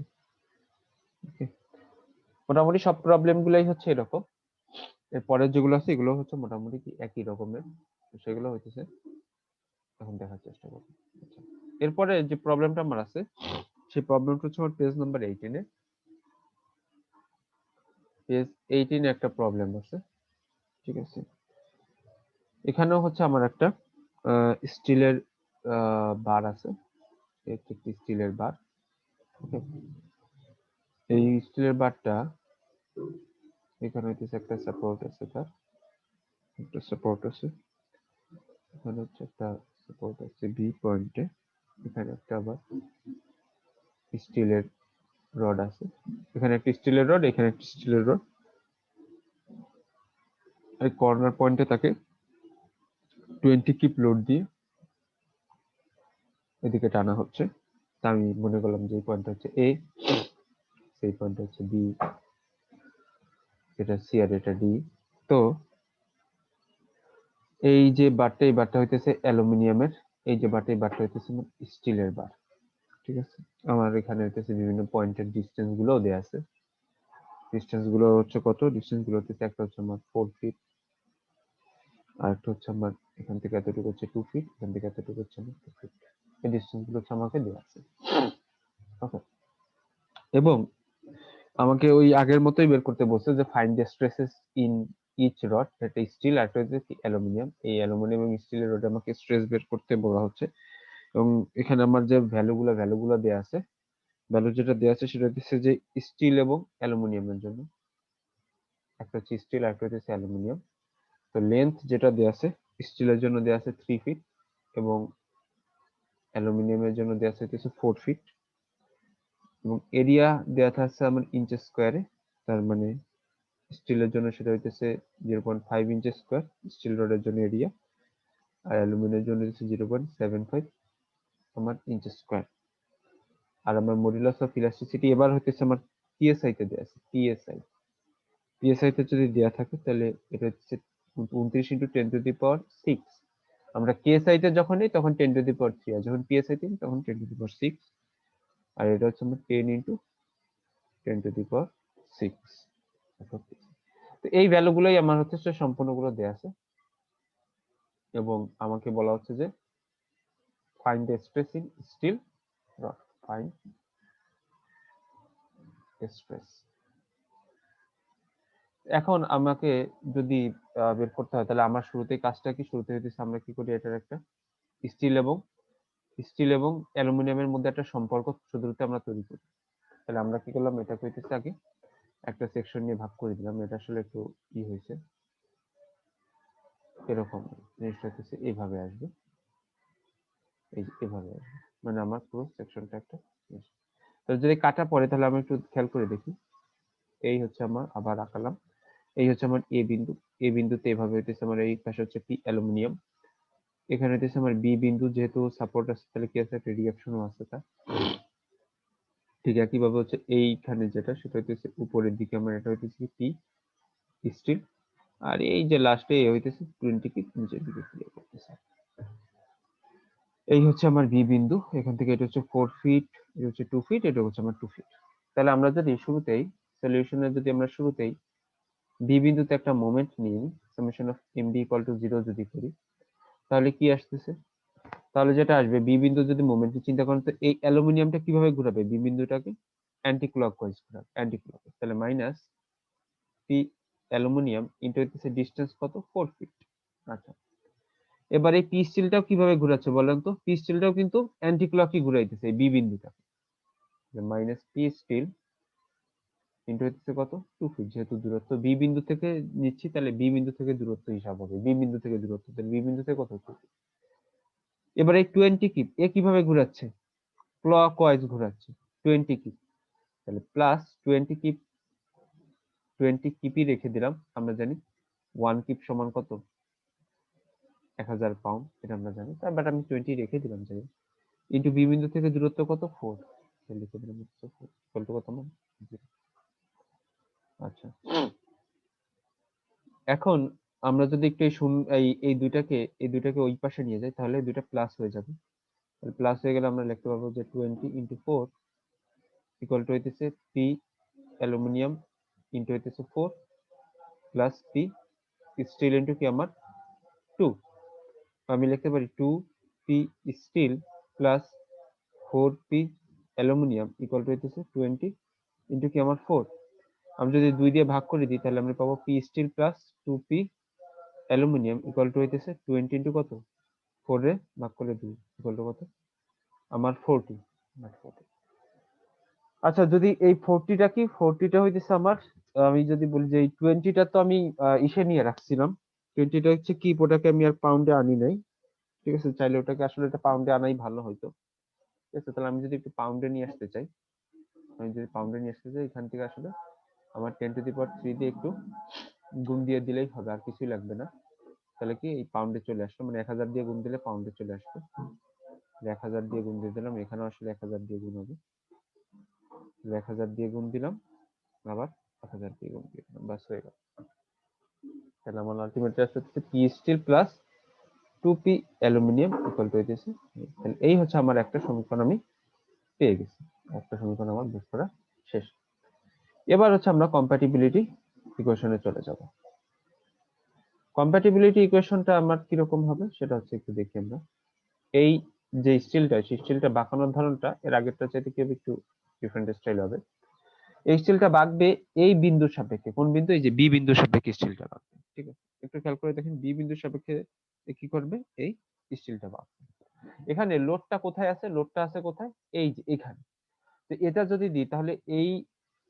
ওকে, মোটামুটি সব প্রবলেম গুলাই হচ্ছে এরকম। এর পরের যেগুলো আছে এগুলো হচ্ছে মোটামুটি কি একই রকমের, সেগুলো হইতেছে এখন দেখার চেষ্টা করব। আচ্ছা, এরপরে যে প্রবলেমটা আমার আছে সেই প্রবলেমটা হচ্ছে আমার পেজ নাম্বার 18 এ। পেজ 18 এ একটা প্রবলেম আছে। ঠিক আছে, এখানেও হচ্ছে আমার একটা স্টিলের বার আছে, একটি স্টিলের বার। এই স্টিলের বারটা এখানে হচ্ছে একটা সাপোর্ট আছে, তার একটা সাপোর্ট আছে, এখানে হচ্ছে একটা সাপোর্ট আছে বি পয়েন্টে, এখানে একটা আবার স্টিলের রড আছে, এখানে একটা স্টিলের রড, এখানে একটা স্টিলের রড, এই কর্নার পয়েন্টে তাকে 20 কিপ লোড দিয়ে এদিকে টানা হচ্ছে। তা আমি মনে করলাম যে এই পয়েন্ট হচ্ছে এ, সেই পয়েন্ট হচ্ছে বি, এটা সি আর এটা ডি। তো এই যে বারটা, এই বারটা হইতেছে অ্যালুমিনিয়ামের, এই যে বারটা, এই বারটা হইতেছে স্টিলের বার। ঠিক আছে, আমার এখানে হইতেছে বিভিন্ন পয়েন্টের ডিস্টেন্স গুলো দেয়া আছে। ডিস্টেন্স গুলো হচ্ছে কত, ডিস্টেন্স গুলো হচ্ছে একটা হচ্ছে আমার 4 ফিট, আর একটা হচ্ছে আমার এখান থেকে এতটুকু হচ্ছে 2 ফিট, এখান থেকে এতটুকু হচ্ছে আমার 2 ফিট। এই ডিস্টেন্স গুলো হচ্ছে আমাকে দেয়া আছে। ওকে, এবং আমাকে ওই আগের মতোই বের করতে বলছে যে find the stresses in each rod, এটা স্টিল আর একটা হচ্ছে অ্যালুমিনিয়াম। এই অ্যালুমিনিয়াম এবং স্টিলের রডে আমাকে স্ট্রেস বের করতে বলা হচ্ছে। এবং এখানে আমার যে ভ্যালুগুলো দেয়া আছে, ভ্যালু যেটা দেয়া আছে সেটা হচ্ছে যে স্টিল এবং অ্যালুমিনিয়ামের জন্য, একটা হচ্ছে স্টিল আর একটা হচ্ছে অ্যালুমিনিয়াম। তো লেন্থ যেটা দেয়া আছে, স্টিলের জন্য দেয়া আছে 3 ফিট এবং অ্যালুমিনিয়ামের জন্য দেয়া আছে হচ্ছে 4 ফিট, এবং এরিয়া দেয়া থাকছে আমার ইঞ্চে স্কোয়ারে। তার মানে স্টিলের জন্য সেটা হইতেছে 0.5 ইঞ্চি স্কোয়ার স্টিল রডের জন্য এরিয়া, আর অ্যালুমিনিয়ামের জন্য হচ্ছে 0.75 আমার ইঞ্চি স্কোয়ার। আর আমার মডুলাস অফ ইলাস্টিসিটি এবার হইতেছে আমার পিএসআই তে দেয়া আছে, পিএসআই তে যদি দেয়া থাকে তাহলে এটা হচ্ছে 29 ইন্টু 10⁶। আমরা কেএসআই তে যখন নিই তখন 10⁻³ আর যখন পিএসআই তে নিই তখন 10⁶। আর এটা হচ্ছে আমার 10 ইন্টু 10⁶। তো এই ভ্যালুগুলোই আমার হচ্ছে সম্পূর্ণগুলো দেয়া আছে, এবং আমাকে বলা হচ্ছে যে find the stress in still rod, find stress. এখন আমাকে যদি বের করতে হয় তাহলে আমার শুরুতেই কাজটা কি, শুরুতে হইতেছে আমরা কি করি, এটার একটা স্টিল এবং অ্যালুমিনিয়ামের মধ্যে একটা সম্পর্ক শুরুতে আমরা তৈরি করি। তাহলে আমরা কি করলাম, এটা হইতেছে আগে একটা সেকশন নিয়ে ভাগ করে দিলাম। এটা আসলে একটু হয়েছে এরকম, জিনিসটা হচ্ছে এইভাবে আসবে, এইভাবে আসবে, মানে আমার পুরো সেকশনটা একটা। তো যদি কাটা পড়ে তাহলে আমি একটু খেয়াল করে দেখি। এই হচ্ছে আমার, আবার আঁকালাম, এই হচ্ছে আমার এ বিন্দু, এ বিন্দুতে এভাবে হইতেছে আমার এই পাশে হচ্ছে পি অ্যালুমিনিয়াম, এখানে হইতেছে আমার বি বিন্দু, যেহেতু সাপোর্ট আছে তাহলে কি আছে, একটা রিঅ্যাকশনও আছে তা। ঠিক একইভাবে হচ্ছে এইখানে যেটা, সেটা হইতেছে উপরের দিকে আমার, এটা হইতেছে পি স্টিল, আর এই যে লাস্টে হইতেছে 20 কি নিচের দিকে ক্লিয়ার করতেছে। এই হচ্ছে আমার বি বিন্দু, এখান থেকে এটা হচ্ছে 4 ফিট, এটা হচ্ছে 2 ফিট, এটা হচ্ছে আমার 2 ফিট। তাহলে আমরা যদি শুরুতেই সলিউশনে যদি আমরা শুরুতেই বি বিন্দুতে একটা মোমেন্ট নিয়ে নিই, summation of MD equal to 0 যদি করি, তাহলে কি আসতেছে, তাহলে যেটা আসবে, বি বিন্দু যদি মোমেন্ট চিন্তা করেন তো এই অ্যালুমিনিয়ামটা কিভাবে ঘোরাবে, বি বিন্দুটাকে অ্যান্টি ক্লকওয়াইজ ঘোরাবে, অ্যান্টি ক্লকওয়াইজ। তাহলে মাইনাস পি অ্যালুমিনিয়াম ইনটু হচ্ছে ডিসটেন্স কত, 4 ফিট। আচ্ছা, এবার এই পি স্টিলটাও কিভাবে ঘোরাচ্ছে বলেন তো, পি স্টিলটাও কিন্তু অ্যান্টি ক্লকই ঘুরাইতেছে বি বিন্দুটাকে। মাইনাস পি স্টিল ইনটু হচ্ছে কত, 2 ফিট, যেহেতু দূরত্ব বি বিন্দু থেকে নিচ্ছি তাহলে বি বিন্দু থেকে দূরত্ব হিসাব হবে, বি বিন্দু থেকে দূরত্ব, তাহলে বি বিন্দু থেকে কত, 2 ফিট। এবার এই 20 কিপ এ কিভাবে ঘোরাচ্ছে, ক্লকওয়াইজ ঘোরাচ্ছে 20 কিপ, তাহলে প্লাস 20 কিপ, 20 কিপই রেখে দিলাম। আমরা জানি 1 কিপ সমান কত, 1000 পাউন্ড, এটা আমরা জানি, বাট আমি 20 রেখে দিলাম জানি, ইনটু বি বিন্দু থেকে দূরত্ব কত, 4, লিখে দিলাম হচ্ছে 4 ইকুয়াল টু কত আমার 0। আচ্ছা, এখন আমরা যদি একটু এই দুইটাকে ওই পাশে নিয়ে যাই তাহলে দুইটা প্লাস হয়ে যাবে। তাহলে প্লাস হয়ে গেলে আমরা লিখতে পারবো যে 20 ইনটু 4 ইকুয়াল টু হইতেছে পি অ্যালুমিনিয়াম ইনটু হইতেছে 4 প্লাস পি স্টিল ইনটু কি আমার 2। আমি লিখতে পারি 2 P steel plus 4 P aluminium equal to হইতেছে 20 ইনটু কি আমার 4। আমি যদি 2 দিয়ে ভাগ করে দিই তাহলে আমরা পাবো P steel plus 2 P aluminium equal to হইতেছে 20 ইনটু কত, 4 রে ভাগ করলে 2 ইকুয়াল টু কত আমার 40। আচ্ছা, যদি এই 40টা কি, 40টা হইতেছে আমার, আমি যদি বলি যে এই 20টা তো আমি ইসে নিয়ে রাখছিলাম, 20টা হচ্ছে কি, ওটাকে আমি আর পাউন্ডে আনি নাই। ঠিক আছে, চাইলে ওটাকে আসলে এটা পাউন্ডে আনাই ভালো হয়তো। ঠিক আছে, তাহলে আমি যদি একটু পাউন্ডে নিয়ে আসতে চাই আমি যদি পাউন্ডে নিয়ে আসতে চাই এখান থেকে আসলে আমার 10⁻³ দিয়ে একটু গুণ দিয়ে দিলেই হবে, আর কিছুই লাগবে না। তাহলে কি এই পাউন্ডে চলে আসলো, মানে 1000 দিয়ে গুণ দিলে পাউন্ডে চলে আসবে। 1000 দিয়ে গুণ দিয়ে দিলাম, এখানেও আসলে 1000 দিয়ে গুণ হবে। 1000 দিয়ে গুণ দিলাম, আবার 1000 দিয়ে গুণ দিয়ে দিলাম, বাস হয়ে গেল। তাহলে আমার আলটিমেটলি আসছে P steel plus 2p aluminium equal to হইতেছে। তাহলে এই হচ্ছে আমার একটা সমীকরণ আমি পেয়ে গেছি, একটা সমীকরণ আমার বের করা শেষ। এবার হচ্ছে আমরা কম্প্যাটিবিলিটি ইকুয়েশনে চলে যাব। কম্প্যাটিবিলিটি ইকুয়েশনটা আমার কিরকম হবে সেটা হচ্ছে একটু দেখি আমরা। এই যে স্টিলটা, সেই স্টিলটা বাঁকানোর ধরনটা এর আগেরটা চাইতে কি হবে, একটু ডিফারেন্ট স্টাইল হবে। এই স্টিলটা বাঁকবে এই বিন্দুর সাপেক্ষে, কোন বিন্দু, এই যে বি বিন্দুর সাপেক্ষে স্টিলটা বাঁকবে, ঠিক আছে। একটু খেয়াল করে দেখেন, বি বিন্দুর সাপেক্ষে কি করবে, এই স্টিলটা বাঁকবে। এখানে লোডটা কোথায় আছে, লোডটা আছে কোথায়, এই যে এখানে। তো এটা যদি দিই তাহলে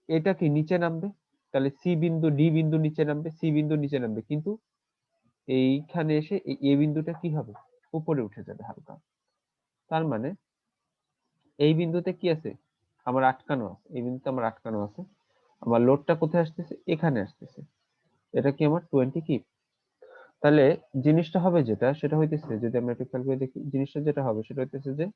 এটা কি নিচে নামবে, তাহলে সি বিন্দু ডি বিন্দু নিচে নামবে, সি বিন্দু নিচে নামবে, কিন্তু এইখানে এসে এই এ বিন্দুটা কি হবে, উপরে উঠে যাবে হালকা। তার মানে এই বিন্দুতে কি আছে, আমার আটকানো আছে, এই বিন্দুতে আমার আটকানো আছে। আমার লোডটা কোথায় আসতেছে, এখানে আসতেছে। এটা কি আমার 20 কি। তাহলে জিনিসটা হবে যেটা, সেটা হইতেছে, যদি আমরা একটু খেয়াল করে দেখি, জিনিসটা যেটা হবে সেটা হইতেছে যে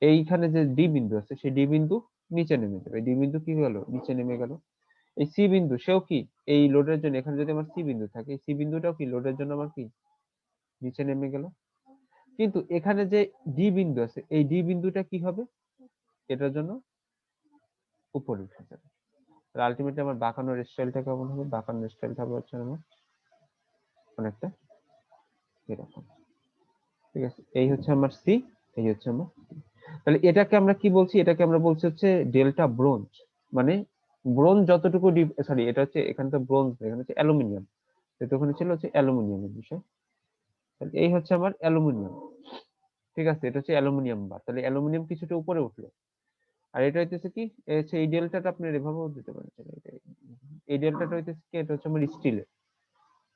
এইখানে যে ডি বিন্দু আছে, সেই ডি বিন্দু নিচে নেমে যাবে। ডি বিন্দু কি গেল, নিচে নেমে গেল। এই সি বিন্দু, সেও কি এই লোডের জন্য, এখানে যদি আমার সি বিন্দু থাকে, সি বিন্দুটাও কি লোডের জন্য আমার কি নিচে নেমে গেল। কিন্তু এখানে যে ডি বিন্দু আছে, এই ডি বিন্দুটা কি হবে, এটার জন্য উপরে উঠে যাবে। আলটিমেটলি আমার বাঁকানোর স্টাইলটা কেমন হবে, বাঁকানোর স্টাইলটা হবে হচ্ছে আমার অনেকটা এরকম, ঠিক আছে। এই হচ্ছে আমার সি, এই হচ্ছে আমার সি। তাহলে এটাকে আমরা কি বলছি, এটাকে আমরা বলছি হচ্ছে ডেল্টা ব্রোঞ্জ। মানে ব্রোঞ্জ যতটুকু, সরি এটা হচ্ছে, এখানে তো ব্রোঞ্জ, এখানে হচ্ছে অ্যালুমিনিয়াম, তো ওখানে ছিল হচ্ছে অ্যালুমিনিয়ামের বিষয়। তাহলে এই হচ্ছে আমার অ্যালুমিনিয়াম, ঠিক আছে। এটা হচ্ছে অ্যালুমিনিয়াম বার, তাহলে অ্যালুমিনিয়াম কিছুটা উপরে উঠলো। আর এটা হইতেছে কি, এই ডেল্টাটা আপনি এভাবেও দিতে পারেন, এই ডেল্টাটা হইতেছে কি, এটা হচ্ছে আমার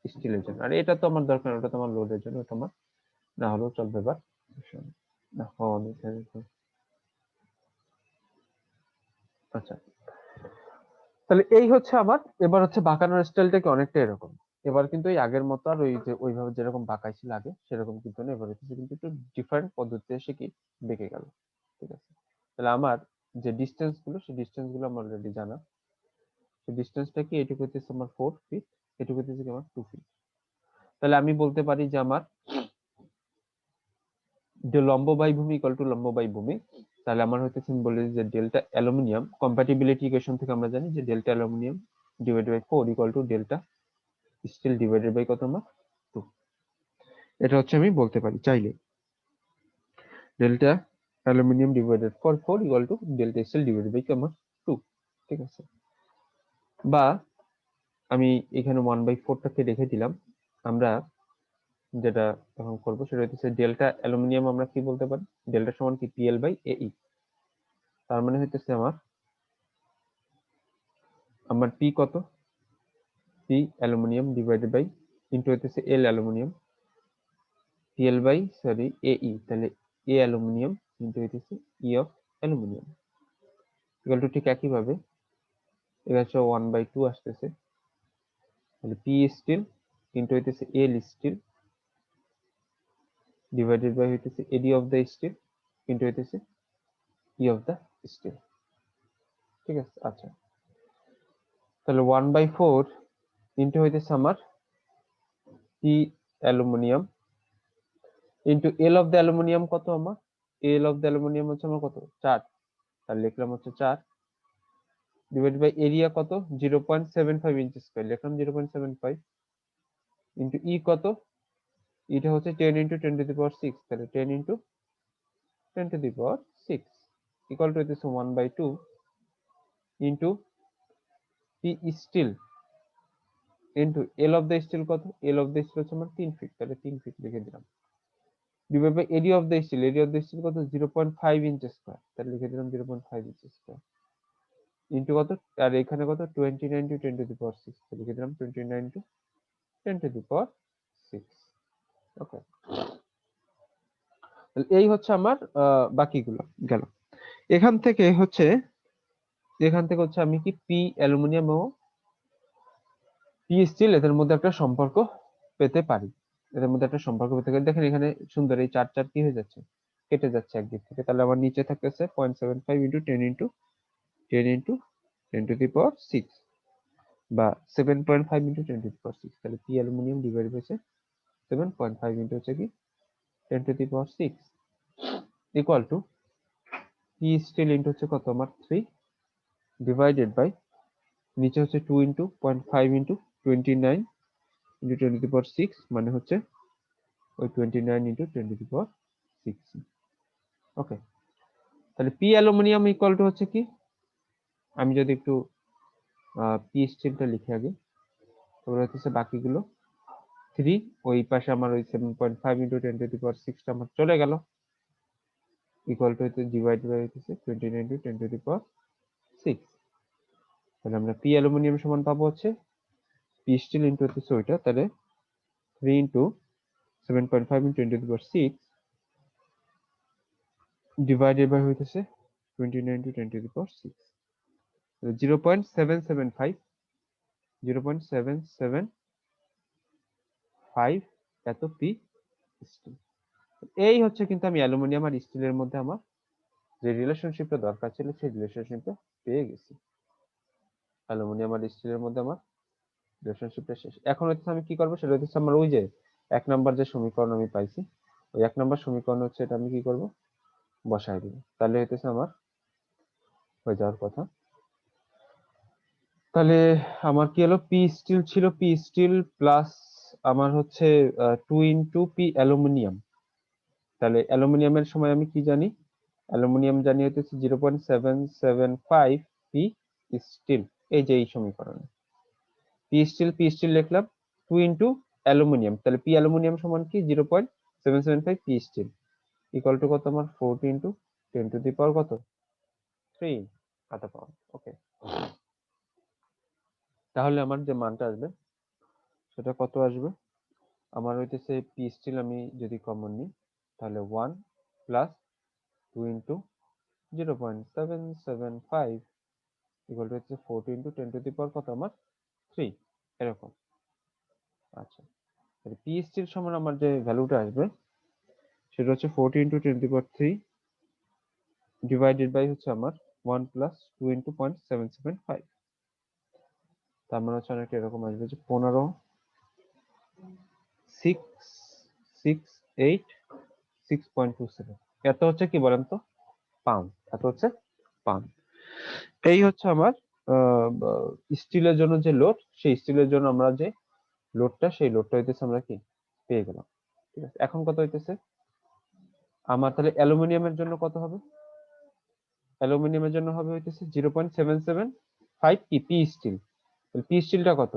স্টিলের জন্য। আর এটা তো আমার দরকার, ওটা তো আমার লোডের জন্য, ওটা আমার না হলেও চলবে। এবার না হওয়া আচ্ছা, তাহলে এই হচ্ছে আমার, এবার হচ্ছে বাঁকানোর স্টাইলটা কি অনেকটা এরকম। এবার কিন্তু এই আগের মতো আর ওই যে ওইভাবে যেরকম বাঁকাইছিল আগে সেরকম কিন্তু না, এবার হচ্ছে কিন্তু একটু ডিফারেন্ট পদ্ধতিতে এসে কি বেঁকে গেল, ঠিক আছে। তাহলে আমার যে ডিস্টেন্স গুলো, সেই ডিস্টেন্স গুলো আমার অলরেডি জানা। সেই ডিস্টেন্সটা কি, এটুকু হচ্ছে আমার 4 ফিট, এটুকু হচ্ছে কি আমার 2 ফিট। তাহলে আমি বলতে পারি যে আমার যে লম্ব বাই ভূমি ইকুয়াল টু লম্ব বাই ভূমি। তাহলে আমার হইতেছে, আমি বলি যে ডেল্টা অ্যালুমিনিয়াম, কম্প্যাটিবিলিটি ইকুয়েশন থেকে আমরা জানি যে delta aluminium divided by 4 equal to delta steel divided by কত আমার 2। এটা হচ্ছে আমি বলতে পারি চাইলে delta aluminium divided 4 equal to delta steel divided by আমার 2, ঠিক আছে। বা আমি এখানে 1/4টাকে রেখে দিলাম। আমরা যেটা এখন করবো সেটা হচ্ছে ডেল্টা অ্যালুমিনিয়াম আমরা কি বলতে পারি, ডেল্টা সমান কি পিএল বাই এই। তার মানে হইতেছে আমার পি কত, P aluminium divided by into হইতেছে L aluminium, PL by sorry এই, তাহলে এ অ্যালুমিনিয়াম ইন্টু হইতেছে E of aluminium equal to, ঠিক একই ভাবে এটা হচ্ছে 1/2 আসতেছে, তাহলে পি স্টিল ইন্টু হইতেছে এল স্টিল ডিভাইডেড বাই হইতেছে এডি অফ দ্য স্টিল ইন্টু হইতেছে ই অফ দ্য স্টিল, ঠিক আছে। আচ্ছা, তাহলে 1/4 ইন্টু হইতেছে আমার P aluminium into L of the aluminium কত আমার, এল অফ দ্য অ্যালুমিনিয়াম হচ্ছে আমার কত 4, তাহলে লিখলাম হচ্ছে 4 ডিভাইড বাই এরিয়া কত 0.75 ইঞ্চি স্কয়ার, লিখলাম 0.75 ইন্টু ই কত, এটা হচ্ছে 10 ইন্টু 10 টু দি পাওয়ার 6, তাহলে 10 into 10 to the power 6 equal to হইতেছে 1/2 into P steel into L of the steel কত, এল অফ দ্য স্টিল হচ্ছে আমার 3 ফিট, তাহলে 3 ফিট লিখে দিলাম divide by area of the steel, area of the steel কত 0.5 ইঞ্চি square, তাহলে লিখে দিলাম 0.5 ইঞ্চি স্কয়ার ইন্টু কত, আর এখানে কত 29 টু 10 টু দি পাওয়ার 6, লিখে দিলাম 29 টু 10 টু দি পাওয়ার 6। ওকে, তাহলে এই হচ্ছে আমার বাকিগুলো গেল। এখান থেকে হচ্ছে এখান থেকে হচ্ছে আমি কি পি অ্যালুমিনিয়াম ও পি স্টিল এদের মধ্যে একটা সম্পর্ক পেতে পারি। এদের মধ্যে একটা সম্পর্ক পেতে পারি। দেখেন এখানে সুন্দর এই 4 4 কি হয়ে যাচ্ছে, কেটে যাচ্ছে একদিক থেকে। তাহলে আমার নিচে থাকতেছে 0.75 into 10 into 10 into 10 to the power 6 বা 7.5 ইন্টু 10 টু দি পাওয়ার 6। তাহলে P aluminium divide by 7.5 into হচ্ছে কি 10 to the power 6 equal to P steel into হচ্ছে কত আমার 3 ডিভাইডেড বাই নিচে হচ্ছে 2 into 0.5 into 29 into 10 to the power 6 মানে হচ্ছে ওই 29 ইন্টু 10 টু দি পাওয়ার 6। ওকে, তাহলে পি অ্যালুমিনিয়াম ইকুয়াল টু হচ্ছে কি, আমি যদি একটু পি স্টিলটা লিখে আগে, তারপরে হচ্ছে বাকিগুলো 3, ওই পাশে আমার ওই 7.5 ইন্টু 10 টু দি পাওয়ার 6টা আমার চলে গেল, ইকুয়াল টু হচ্ছে ডিভাইড বাই হচ্ছে 29 ইন্টু 10 টু দি পাওয়ার 6। তাহলে আমরা পি অ্যালুমিনিয়াম সমান পাবো হচ্ছে পি স্টিল ইন্টু হচ্ছে ওইটা, তাহলে 3 into 7.5 into 10 to the power 6 divided by হইতেছে 29 ইন্টু 10 টু দি পাওয়ার 6, 0.775 0.775 এত পি স্টিল। এই হচ্ছে কিন্তু আমি অ্যালুমিনিয়াম আর স্টিলের মধ্যে আমার যে রিলেশনশিপটা দরকার ছিল সেই রিলেশনশিপটা পেয়ে গেছি। অ্যালুমিনিয়াম আর স্টিলের মধ্যে আমার রিলেশনশিপটা শেষ। এখন হচ্ছে আমি কি করবো, সেটা হচ্ছে আমার ওই যে 1 নাম্বার যে সমীকরণ আমি পাইছি, ওই 1 নাম্বার সমীকরণ হচ্ছে এটা আমি কি করব, বসাই দিব। তাহলে হইতেছে আমার হয়ে যাওয়ার কথা। তাহলে আমার কি হলো, পি স্টিল ছিল, পি স্টিল প্লাস আমার হচ্ছে 2 ইন্টু পি অ্যালুমিনিয়াম। তাহলে অ্যালুমিনিয়ামের সময় আমি কি জানি, অ্যালুমিনিয়াম জানি হচ্ছে 0.775 পি স্টিল। এই যে এই সমীকরণে পি স্টিল লিখলাম 2 ইন্টু অ্যালুমিনিয়াম, তাহলে পি অ্যালুমিনিয়াম সমান কি 0.775 পি স্টিল ইকুয়াল টু কত আমার 40 ইন্টু 10 টু দি পাওয়ার কত 3 আধা পাউন্ড। ওকে, তাহলে আমার যে মানটা আসবে সেটা কত আসবে, আমার হইতেছে পি স্টিল আমি যদি কমন নিই তাহলে 1 প্লাস 2 ইন্টু 0.775 ইকুয়াল টু হচ্ছে 40 ইন্টু 10 টু দি পাওয়ার কত আমার 3 এরকম। আচ্ছা, তাহলে পি স্টিল সমান আমার যে ভ্যালুটা আসবে সেটা হচ্ছে 40 into 10 to the power 3 divided by হচ্ছে আমার 1 প্লাস 2 ইন্টু 0.775। তার মানে হচ্ছে অনেকটা এরকম আসবে যে 15 6 6 8 6.27। এত হচ্ছে কি বলেন তো, পাউন্ড। এত হচ্ছে পাউন্ড। এই হচ্ছে আমার স্টিলের জন্য যে লোড, সেই স্টিলের জন্য আমরা যে লোডটা, সেই লোডটা হইতেছে আমরা কি পেয়ে গেলাম। ঠিক আছে, এখন কত হইতেছে আমার, তাহলে অ্যালুমিনিয়ামের জন্য কত হবে, অ্যালুমিনিয়ামের জন্য হবে হইতেছে 0.775 কি পি স্টিল। পি স্টিলটা কত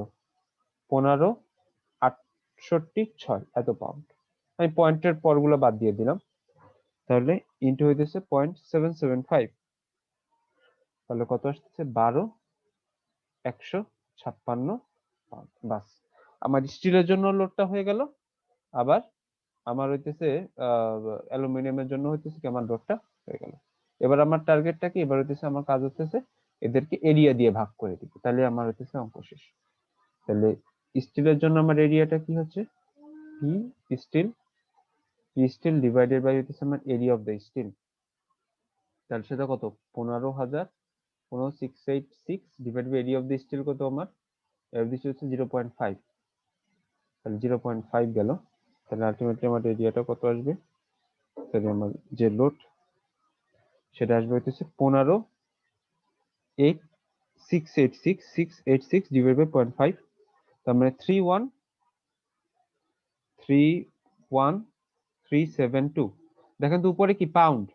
15.68 এত পাউন্ড। আমি পয়েন্টের পরগুলো বাদ দিয়ে দিলাম, তাহলে ইন্টু হইতেছে 0.775, তাহলে কত আসতেছে 12,156 পাউন্ড। বাস, আমার স্টিলের জন্য লোডটা হয়ে গেল, আবার আমার হইতেছে অ্যালুমিনিয়ামের জন্য হইতেছে কি আমার লোডটা হয়ে গেল। এবার আমার টার্গেটটা কি, এবার হইতেছে আমার কাজ হইতেছে এদেরকে এরিয়া দিয়ে ভাগ করে দিব, তাহলে আমার হইতেছে অঙ্ক শেষ। তাহলে স্টিলের জন্য আমার এরিয়াটা কি হচ্ছে পি স্টিল ডিভাইডেড বাই হইতেছে আমার এরিয়া অফ দ্য স্টিল, তাহলে সেটা কত 15,686 divide by area of the steel কত আমার, এর দিচ্ছে হচ্ছে 0.5, তাহলে 0.5 গেল। তাহলে আলটিমেটলি আমার এরিয়াটা কত আসবে, তাহলে আমার যে লোড সেটা আসবে হইতেছে 15,686 ডিভাইড বাই 0.5, তার মানে 3131372। দেখেন তো উপরে কি পাউন্ড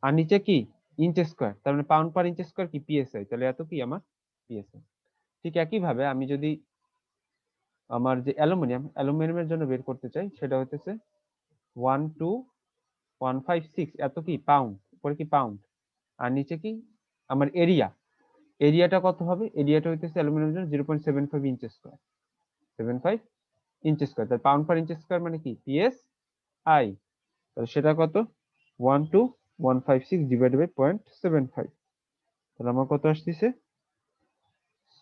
আর নিচে কি ইঞ্চ স্কয়ার, তার মানে পাউন্ড পার ইঞ্চ স্কয়ার কি পিএসআই, তাহলে এত কি আমার পিএসআই। ঠিক একই ভাবে আমি যদি আমার যে অ্যালুমিনিয়ামের জন্য বের করতে চাই, সেটা হইতেছে 12156 এত কি পাউন্ড, উপরে কি পাউন্ড আর নিচে কি আমার এরিয়াটা কত হবে, এরিয়াটা হইতেছে অ্যালুমিনিয়ামের জন্য 0.75 ইঞ্চ স্কয়ার, 75 ইঞ্চ স্কয়ার, তাহলে পাউন্ড পার ইঞ্চ স্কয়ার মানে কি পিএস আই, তাহলে সেটা কত 12156 ডিভাইডেড বাই 0.75। তাহলে আমার কত আসতেছে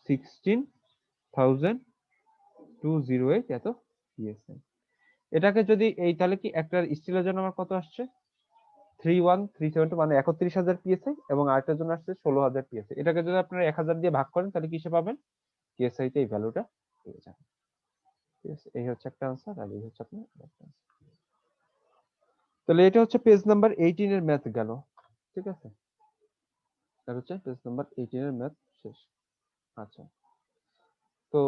16,208 এত পিএসআই। এটাকে যদি এই তাহলে কি একটা স্টিলের জন্য আমার কত আসছে 31,372 মানে 31,000 পিএসআই এবং আরেকটার জন্য আসছে 16,000 পিএসআই। এটাকে যদি আপনারা 1,000 দিয়ে ভাগ করেন তাহলে কিসে পাবেন পিএসআই তে এই ভ্যালুটা পেয়ে যাবেন। ঠিক আছে, এই হচ্ছে একটা আনসার আর এই হচ্ছে আপনার আরেকটা answer। তাহলে এটা হচ্ছে পেজ নাম্বার 18 এর ম্যাথ গেল। ঠিক আছে, এটা হচ্ছে পেজ নাম্বার 18 এর ম্যাথ শেষ। আচ্ছা, তো